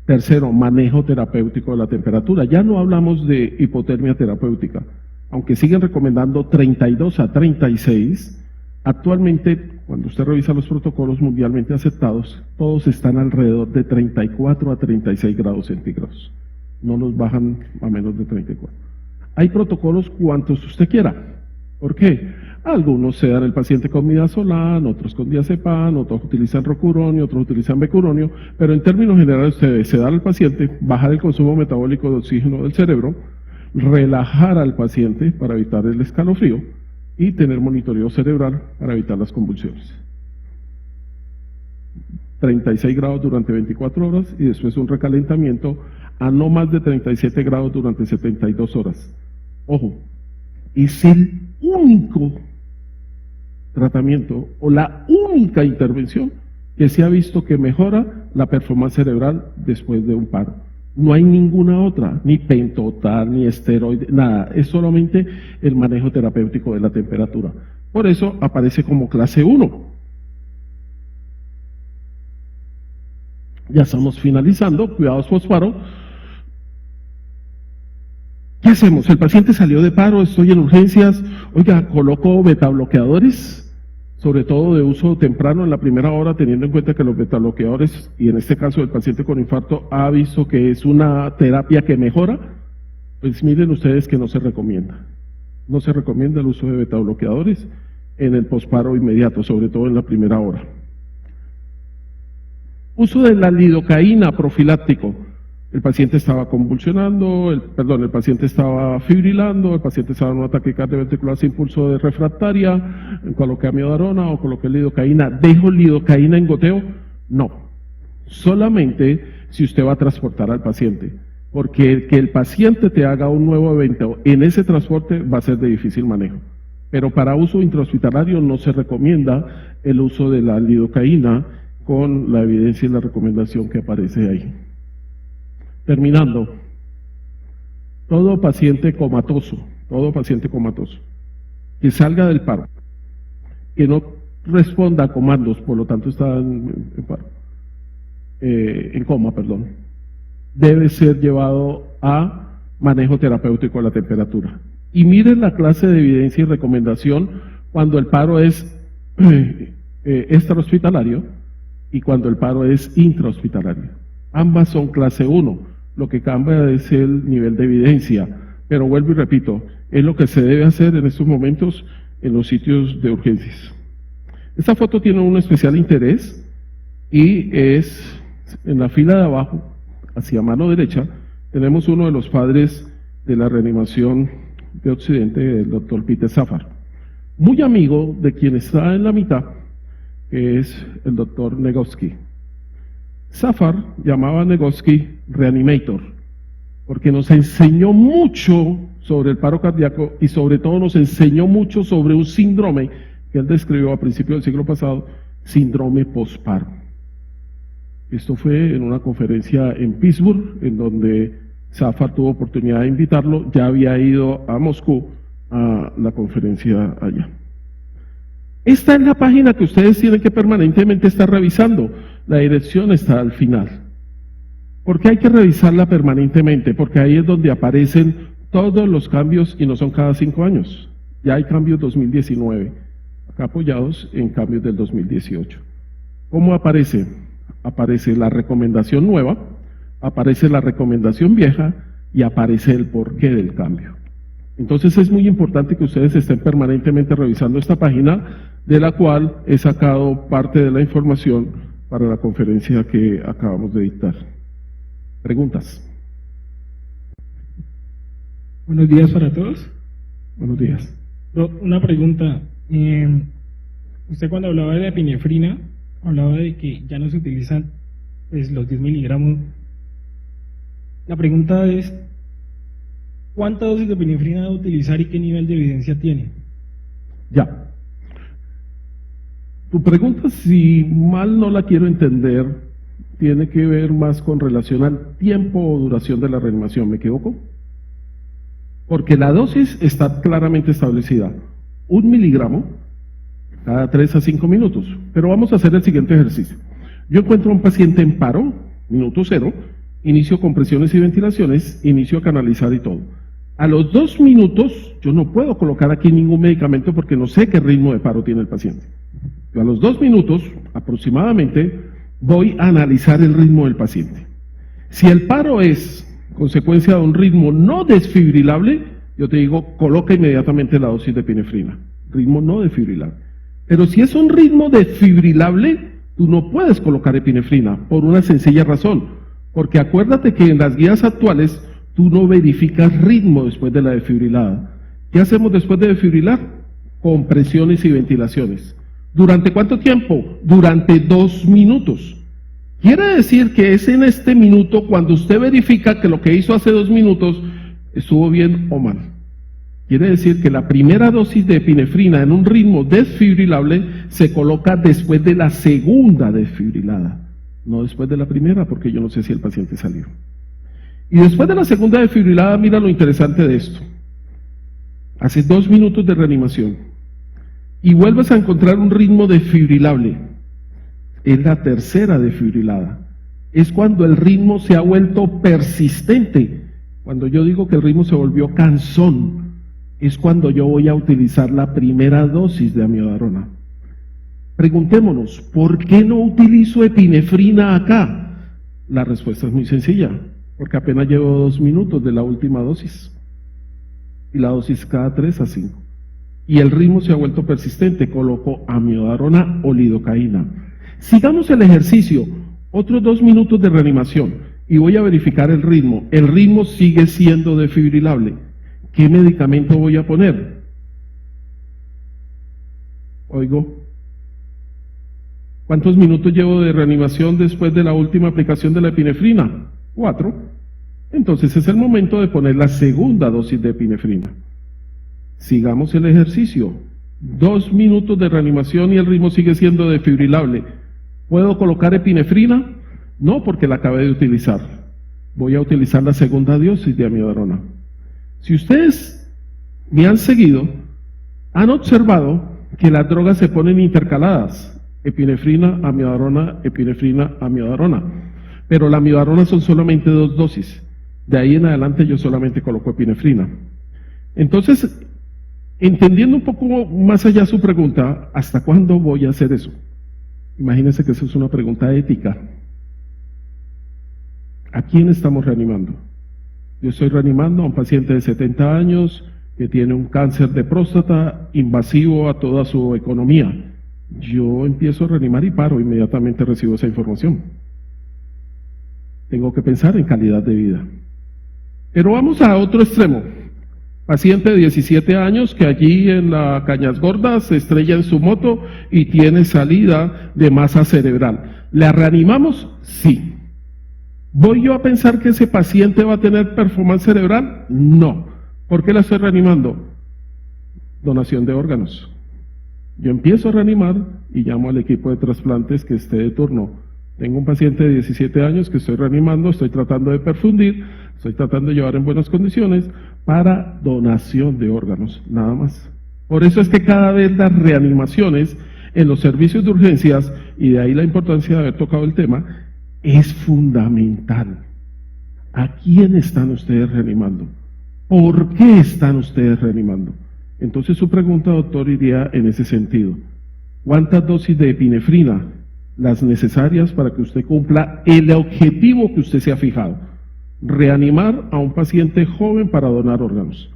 Tercero, manejo terapéutico de la temperatura. Ya no hablamos de hipotermia terapéutica, aunque siguen recomendando 32 a 36. Actualmente, cuando usted revisa los protocolos mundialmente aceptados, todos están alrededor de 34 a 36 grados centígrados. No los bajan a menos de 34. Hay protocolos cuantos usted quiera. ¿Por qué? Algunos se dan el paciente con midazolam, otros con diazepam, otros utilizan rocuronio, otros utilizan becuronio, pero en términos generales usted se da al paciente, bajar el consumo metabólico de oxígeno del cerebro, relajar al paciente para evitar el escalofrío y tener monitoreo cerebral para evitar las convulsiones. 36 grados durante 24 horas y después un recalentamiento a no más de 37 grados durante 72 horas. Ojo, es el único tratamiento o la única intervención que se ha visto que mejora la performance cerebral después de un paro. No hay ninguna otra, ni pentotal, ni esteroide, nada. Es solamente el manejo terapéutico de la temperatura. Por eso aparece como clase 1. Ya estamos finalizando, cuidados postparo. ¿Qué hacemos? El paciente salió de paro, estoy en urgencias, oiga, coloco betabloqueadores, sobre todo de uso temprano en la primera hora, teniendo en cuenta que los betabloqueadores, y en este caso el paciente con infarto, ha visto que es una terapia que mejora. Pues miren ustedes que no se recomienda. No se recomienda el uso de betabloqueadores en el posparo inmediato, sobre todo en la primera hora. Uso de la lidocaína profiláctico. El paciente estaba convulsionando, el paciente estaba fibrilando, el paciente estaba en un ataque cardiovascular sin pulso de refractaria, coloqué amiodarona o coloqué lidocaína. ¿Dejo lidocaína en goteo? No. Solamente si usted va a transportar al paciente. Porque que el paciente te haga un nuevo evento en ese transporte va a ser de difícil manejo. Pero para uso intrahospitalario no se recomienda el uso de la lidocaína con la evidencia y la recomendación que aparece ahí. Terminando, todo paciente comatoso, que salga del paro, que no responda a comandos, por lo tanto está en coma, debe ser llevado a manejo terapéutico de la temperatura. Y miren la clase de evidencia y recomendación cuando el paro es extrahospitalario y cuando el paro es intrahospitalario. Ambas son clase 1. Lo que cambia es el nivel de evidencia, pero vuelvo y repito, es lo que se debe hacer en estos momentos en los sitios de urgencias. Esta foto tiene un especial interés y es en la fila de abajo, hacia mano derecha, tenemos uno de los padres de la reanimación de Occidente, el doctor Peter Safar, muy amigo de quien está en la mitad, que es el doctor Negovsky. Safar llamaba a Negovsky Reanimator, porque nos enseñó mucho sobre el paro cardíaco y sobre todo nos enseñó mucho sobre un síndrome que él describió a principios del siglo pasado, síndrome postparo. Esto fue en una conferencia en Pittsburgh, en donde Safar tuvo oportunidad de invitarlo, ya había ido a Moscú a la conferencia allá. Esta es la página que ustedes tienen que permanentemente estar revisando. La dirección está al final. ¿Por qué hay que revisarla permanentemente? Porque ahí es donde aparecen todos los cambios y no son cada 5 años. Ya hay cambios 2019, acá apoyados en cambios del 2018. ¿Cómo aparece? Aparece la recomendación nueva, aparece la recomendación vieja y aparece el porqué del cambio. Entonces es muy importante que ustedes estén permanentemente revisando esta página, de la cual he sacado parte de la información para la conferencia que acabamos de dictar. ¿Preguntas? Buenos días para todos. Buenos días. Una pregunta. Usted cuando hablaba de la epinefrina, hablaba de que ya no se utilizan pues, los 10 miligramos. La pregunta es, ¿cuánta dosis de epinefrina debe utilizar y qué nivel de evidencia tiene? Ya. Tu pregunta, si mal no la quiero entender, tiene que ver más con relación al tiempo o duración de la reanimación, ¿me equivoco? Porque la dosis está claramente establecida, 1 miligramo cada 3 a 5 minutos. Pero vamos a hacer el siguiente ejercicio. Yo encuentro a un paciente en paro, minuto 0, inicio compresiones y ventilaciones, inicio a canalizar y todo. A los 2 minutos, yo no puedo colocar aquí ningún medicamento porque no sé qué ritmo de paro tiene el paciente. Yo a los 2 minutos, aproximadamente, voy a analizar el ritmo del paciente. Si el paro es consecuencia de un ritmo no desfibrilable, yo te digo, coloca inmediatamente la dosis de epinefrina. Ritmo no desfibrilable. Pero si es un ritmo desfibrilable, tú no puedes colocar epinefrina, por una sencilla razón. Porque acuérdate que en las guías actuales, tú no verificas ritmo después de la desfibrilada. ¿Qué hacemos después de desfibrilar? Compresiones y ventilaciones. ¿Durante cuánto tiempo? Durante 2 minutos. Quiere decir que es en este minuto cuando usted verifica que lo que hizo hace 2 minutos estuvo bien o mal. Quiere decir que la primera dosis de epinefrina en un ritmo desfibrilable se coloca después de la segunda desfibrilada, no después de la primera, porque yo no sé si el paciente salió. Y después de la segunda desfibrilada, mira lo interesante de esto. Hace 2 minutos de reanimación y vuelves a encontrar un ritmo desfibrilable. Es la tercera desfibrilada. Es cuando el ritmo se ha vuelto persistente. Cuando yo digo que el ritmo se volvió cansón, es cuando yo voy a utilizar la primera dosis de amiodarona. Preguntémonos, ¿por qué no utilizo epinefrina acá? La respuesta es muy sencilla, porque apenas llevo 2 minutos de la última dosis. Y la dosis cada 3 a 5. Y el ritmo se ha vuelto persistente, coloco amiodarona o lidocaína. Sigamos el ejercicio, otros 2 minutos de reanimación y voy a verificar el ritmo. El ritmo sigue siendo desfibrilable. ¿Qué medicamento voy a poner? Oigo. ¿Cuántos minutos llevo de reanimación después de la última aplicación de la epinefrina? 4. Entonces es el momento de poner la segunda dosis de epinefrina. Sigamos el ejercicio. 2 minutos de reanimación y el ritmo sigue siendo desfibrilable. ¿Puedo colocar epinefrina? No, porque la acabé de utilizar. Voy a utilizar la segunda dosis de amiodarona. Si ustedes me han seguido, han observado que las drogas se ponen intercaladas. Epinefrina, amiodarona. Pero la amiodarona son solamente 2 dosis. De ahí en adelante yo solamente coloco epinefrina. Entonces, entendiendo un poco más allá su pregunta, ¿hasta cuándo voy a hacer eso? Imagínense que eso es una pregunta ética. ¿A quién estamos reanimando? Yo estoy reanimando a un paciente de 70 años que tiene un cáncer de próstata invasivo a toda su economía. Yo empiezo a reanimar y paro, inmediatamente recibo esa información. Tengo que pensar en calidad de vida. Pero vamos a otro extremo. Paciente de 17 años que allí en la Cañas Gordas se estrella en su moto y tiene salida de masa cerebral. ¿La reanimamos? Sí. ¿Voy yo a pensar que ese paciente va a tener performance cerebral? No. ¿Por qué la estoy reanimando? Donación de órganos. Yo empiezo a reanimar y llamo al equipo de trasplantes que esté de turno. Tengo un paciente de 17 años que estoy reanimando, estoy tratando de perfundir, estoy tratando de llevar en buenas condiciones para donación de órganos, nada más. Por eso es que cada vez las reanimaciones en los servicios de urgencias, y de ahí la importancia de haber tocado el tema, es fundamental. ¿A quién están ustedes reanimando? ¿Por qué están ustedes reanimando? Entonces su pregunta, doctor, iría en ese sentido. ¿Cuántas dosis de epinefrina? Las necesarias para que usted cumpla el objetivo que usted se ha fijado. Reanimar a un paciente joven para donar órganos.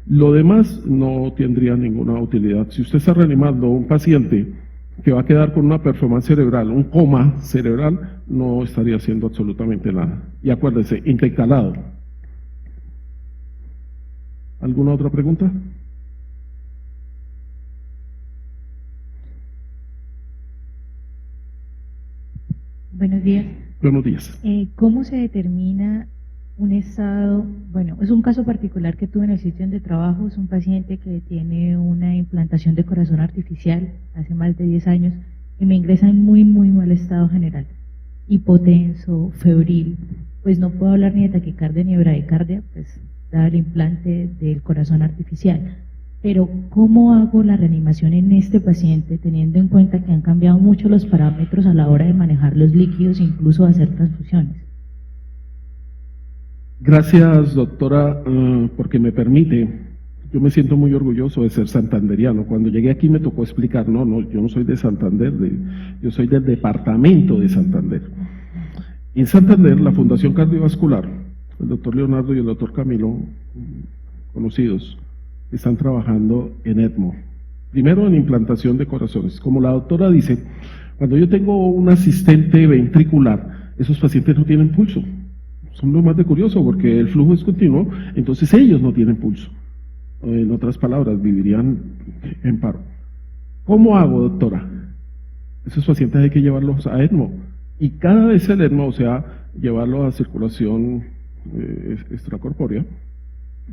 Lo demás no tendría ninguna utilidad. Si usted está reanimando a un paciente que va a quedar con una performance cerebral, un coma cerebral, no estaría haciendo absolutamente nada. Y acuérdese, intercalado. ¿Alguna otra pregunta? Buenos días. Buenos días. ¿Cómo se determina un estado? Bueno, es un caso particular que tuve en el sitio de trabajo. Es un paciente que tiene una implantación de corazón artificial hace más de 10 años y me ingresa en muy mal estado general. Hipotenso, febril, pues no puedo hablar ni de taquicardia ni de bradicardia, pues dado el implante del corazón artificial. Pero, ¿cómo hago la reanimación en este paciente teniendo en cuenta que han cambiado mucho los parámetros a la hora de manejar los líquidos, incluso hacer transfusiones? Gracias, doctora, porque me permite. Yo me siento muy orgulloso de ser santanderiano. Cuando llegué aquí me tocó explicar, yo no soy de Santander, yo soy del departamento de Santander. En Santander, la Fundación Cardiovascular, el doctor Leonardo y el doctor Camilo, conocidos, están trabajando en ECMO. Primero en implantación de corazones. Como la doctora dice, cuando yo tengo un asistente ventricular, esos pacientes no tienen pulso. Son lo más de curioso porque el flujo es continuo, entonces ellos no tienen pulso. En otras palabras, vivirían en paro. ¿Cómo hago, doctora? Esos pacientes hay que llevarlos a ECMO. Y cada vez el ECMO, o sea, llevarlo a circulación extracorpórea,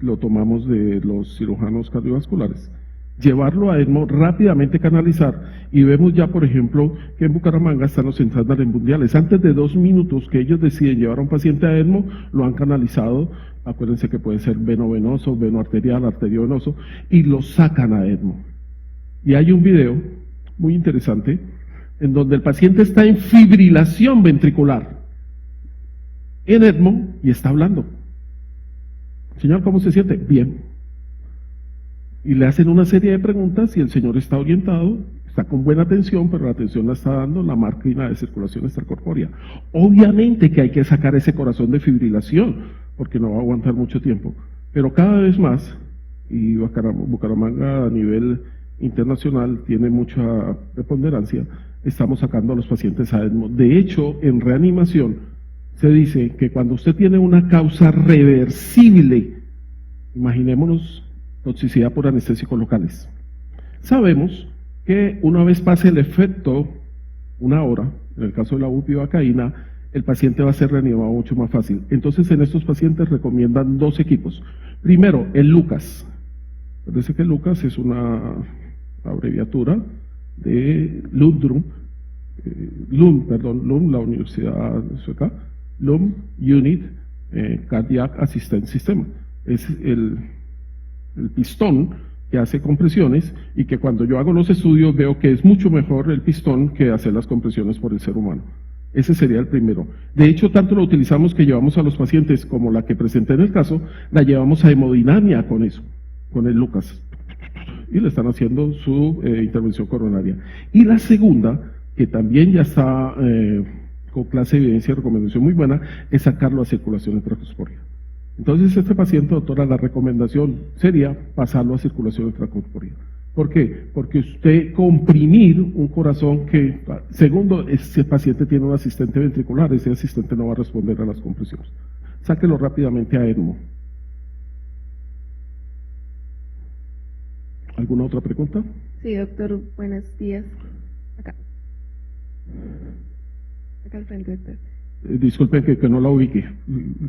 lo tomamos de los cirujanos cardiovasculares, llevarlo a ECMO, rápidamente canalizar, y vemos ya, por ejemplo, que en Bucaramanga están los estándares mundiales. Antes de 2 minutos que ellos deciden llevar a un paciente a ECMO, lo han canalizado, acuérdense que puede ser veno-venoso, veno-arterial, arteriovenoso, y lo sacan a ECMO. Y hay un video muy interesante, en donde el paciente está en fibrilación ventricular, en ECMO, y está hablando. Señor, ¿cómo se siente? Bien. Y le hacen una serie de preguntas y el señor está orientado, está con buena atención, pero la atención la está dando la máquina de circulación extracorpórea. Obviamente que hay que sacar ese corazón de fibrilación, porque no va a aguantar mucho tiempo. Pero cada vez más, y Bucaramanga a nivel internacional tiene mucha preponderancia, estamos sacando a los pacientes a ECMO. De hecho, en reanimación, se dice que cuando usted tiene una causa reversible, imaginémonos toxicidad por anestésicos locales, sabemos que una vez pase el efecto, 1 hora, en el caso de la bupivacaína, el paciente va a ser reanimado mucho más fácil. Entonces en estos pacientes recomiendan 2 equipos. Primero, el LUCAS. Parece que LUCAS es una abreviatura de Lund, la Universidad Sueca, Lund Unit Cardiac Assistance System. Es el pistón que hace compresiones y que cuando yo hago los estudios veo que es mucho mejor el pistón que hacer las compresiones por el ser humano. Ese sería el primero. De hecho, tanto lo utilizamos que llevamos a los pacientes, como la que presenté en el caso, la llevamos a hemodinamia con eso, con el LUCAS. Y le están haciendo su intervención coronaria. Y la segunda, que también ya está con clase de evidencia y recomendación muy buena, es sacarlo a circulación extracorpórea. Entonces, este paciente, doctora, la recomendación sería pasarlo a circulación extracorpórea. ¿Por qué? Porque usted comprimir un corazón que, segundo, ese paciente tiene un asistente ventricular, ese asistente no va a responder a las compresiones. Sáquelo rápidamente a ECMO. ¿Alguna otra pregunta? Sí, doctor, buenos días. Acá. Acá al frente, doctor. Disculpen que no la ubique.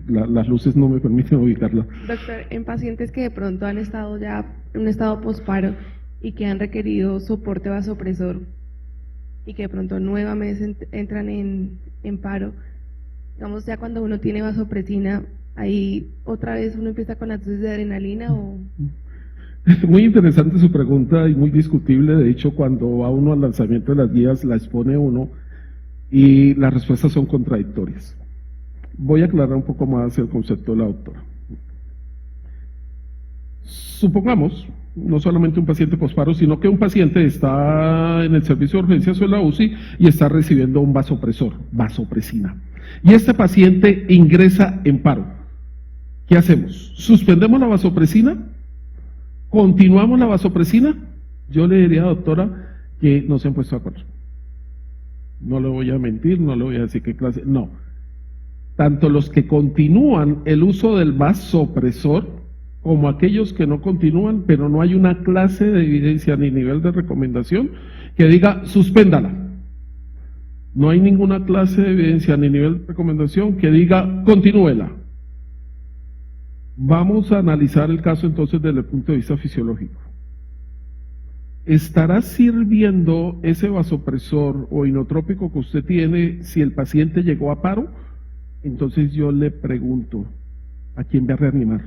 Las luces no me permiten ubicarla. Doctor, en pacientes que de pronto han estado ya en un estado posparo y que han requerido soporte vasopresor y que de pronto nuevamente entran en paro, digamos, ya cuando uno tiene vasopresina, ahí otra vez uno empieza con la dosis de adrenalina o... Muy interesante su pregunta y muy discutible. De hecho, cuando va uno al lanzamiento de las guías, la expone uno y las respuestas son contradictorias. Voy a aclarar un poco más el concepto de la doctora. Supongamos, no solamente un paciente posparo, sino que un paciente está en el servicio de urgencias o en la UCI y está recibiendo un vasopresor, vasopresina. Y este paciente ingresa en paro. ¿Qué hacemos? ¿Suspendemos la vasopresina? ¿Continuamos la vasopresina? Yo le diría, doctora, que no se han puesto de acuerdo. No le voy a mentir, no le voy a decir qué clase, no. Tanto los que continúan el uso del vasopresor como aquellos que no continúan, pero no hay una clase de evidencia ni nivel de recomendación que diga suspéndala. No hay ninguna clase de evidencia ni nivel de recomendación que diga continúela. Vamos a analizar el caso entonces desde el punto de vista fisiológico. ¿Estará sirviendo ese vasopresor o inotrópico que usted tiene si el paciente llegó a paro? Entonces yo le pregunto, ¿a quién va a reanimar?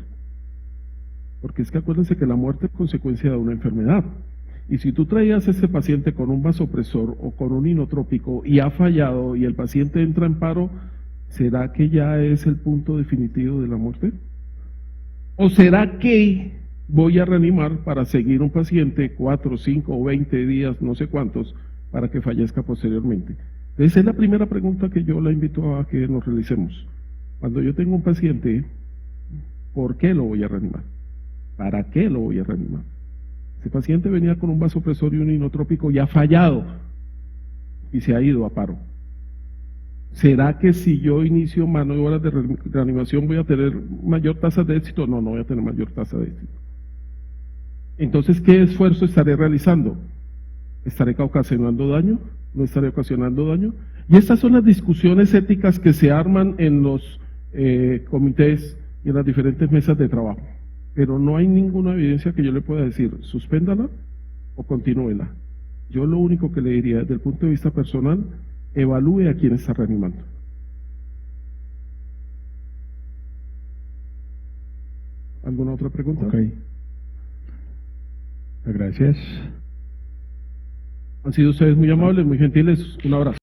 Porque es que acuérdense que la muerte es consecuencia de una enfermedad. Y si tú traías a ese paciente con un vasopresor o con un inotrópico y ha fallado y el paciente entra en paro, ¿será que ya es el punto definitivo de la muerte? ¿O será que voy a reanimar para seguir un paciente 4, 5 o 20 días, no sé cuántos, para que fallezca posteriormente? Esa es la primera pregunta que yo la invito a que nos realicemos. Cuando yo tengo un paciente, ¿por qué lo voy a reanimar? ¿Para qué lo voy a reanimar? Ese paciente venía con un vasopresor y un inotrópico y ha fallado y se ha ido a paro. ¿Será que si yo inicio maniobras de reanimación voy a tener mayor tasa de éxito? No, no voy a tener mayor tasa de éxito. Entonces, ¿qué esfuerzo estaré realizando? ¿Estaré ocasionando daño? ¿No estaré ocasionando daño? Y estas son las discusiones éticas que se arman en los comités y en las diferentes mesas de trabajo. Pero no hay ninguna evidencia que yo le pueda decir, suspéndala o continúela. Yo lo único que le diría desde el punto de vista personal, evalúe a quién está reanimando. ¿Alguna otra pregunta? Ok. Gracias. Han sido ustedes muy amables, muy gentiles. Un abrazo.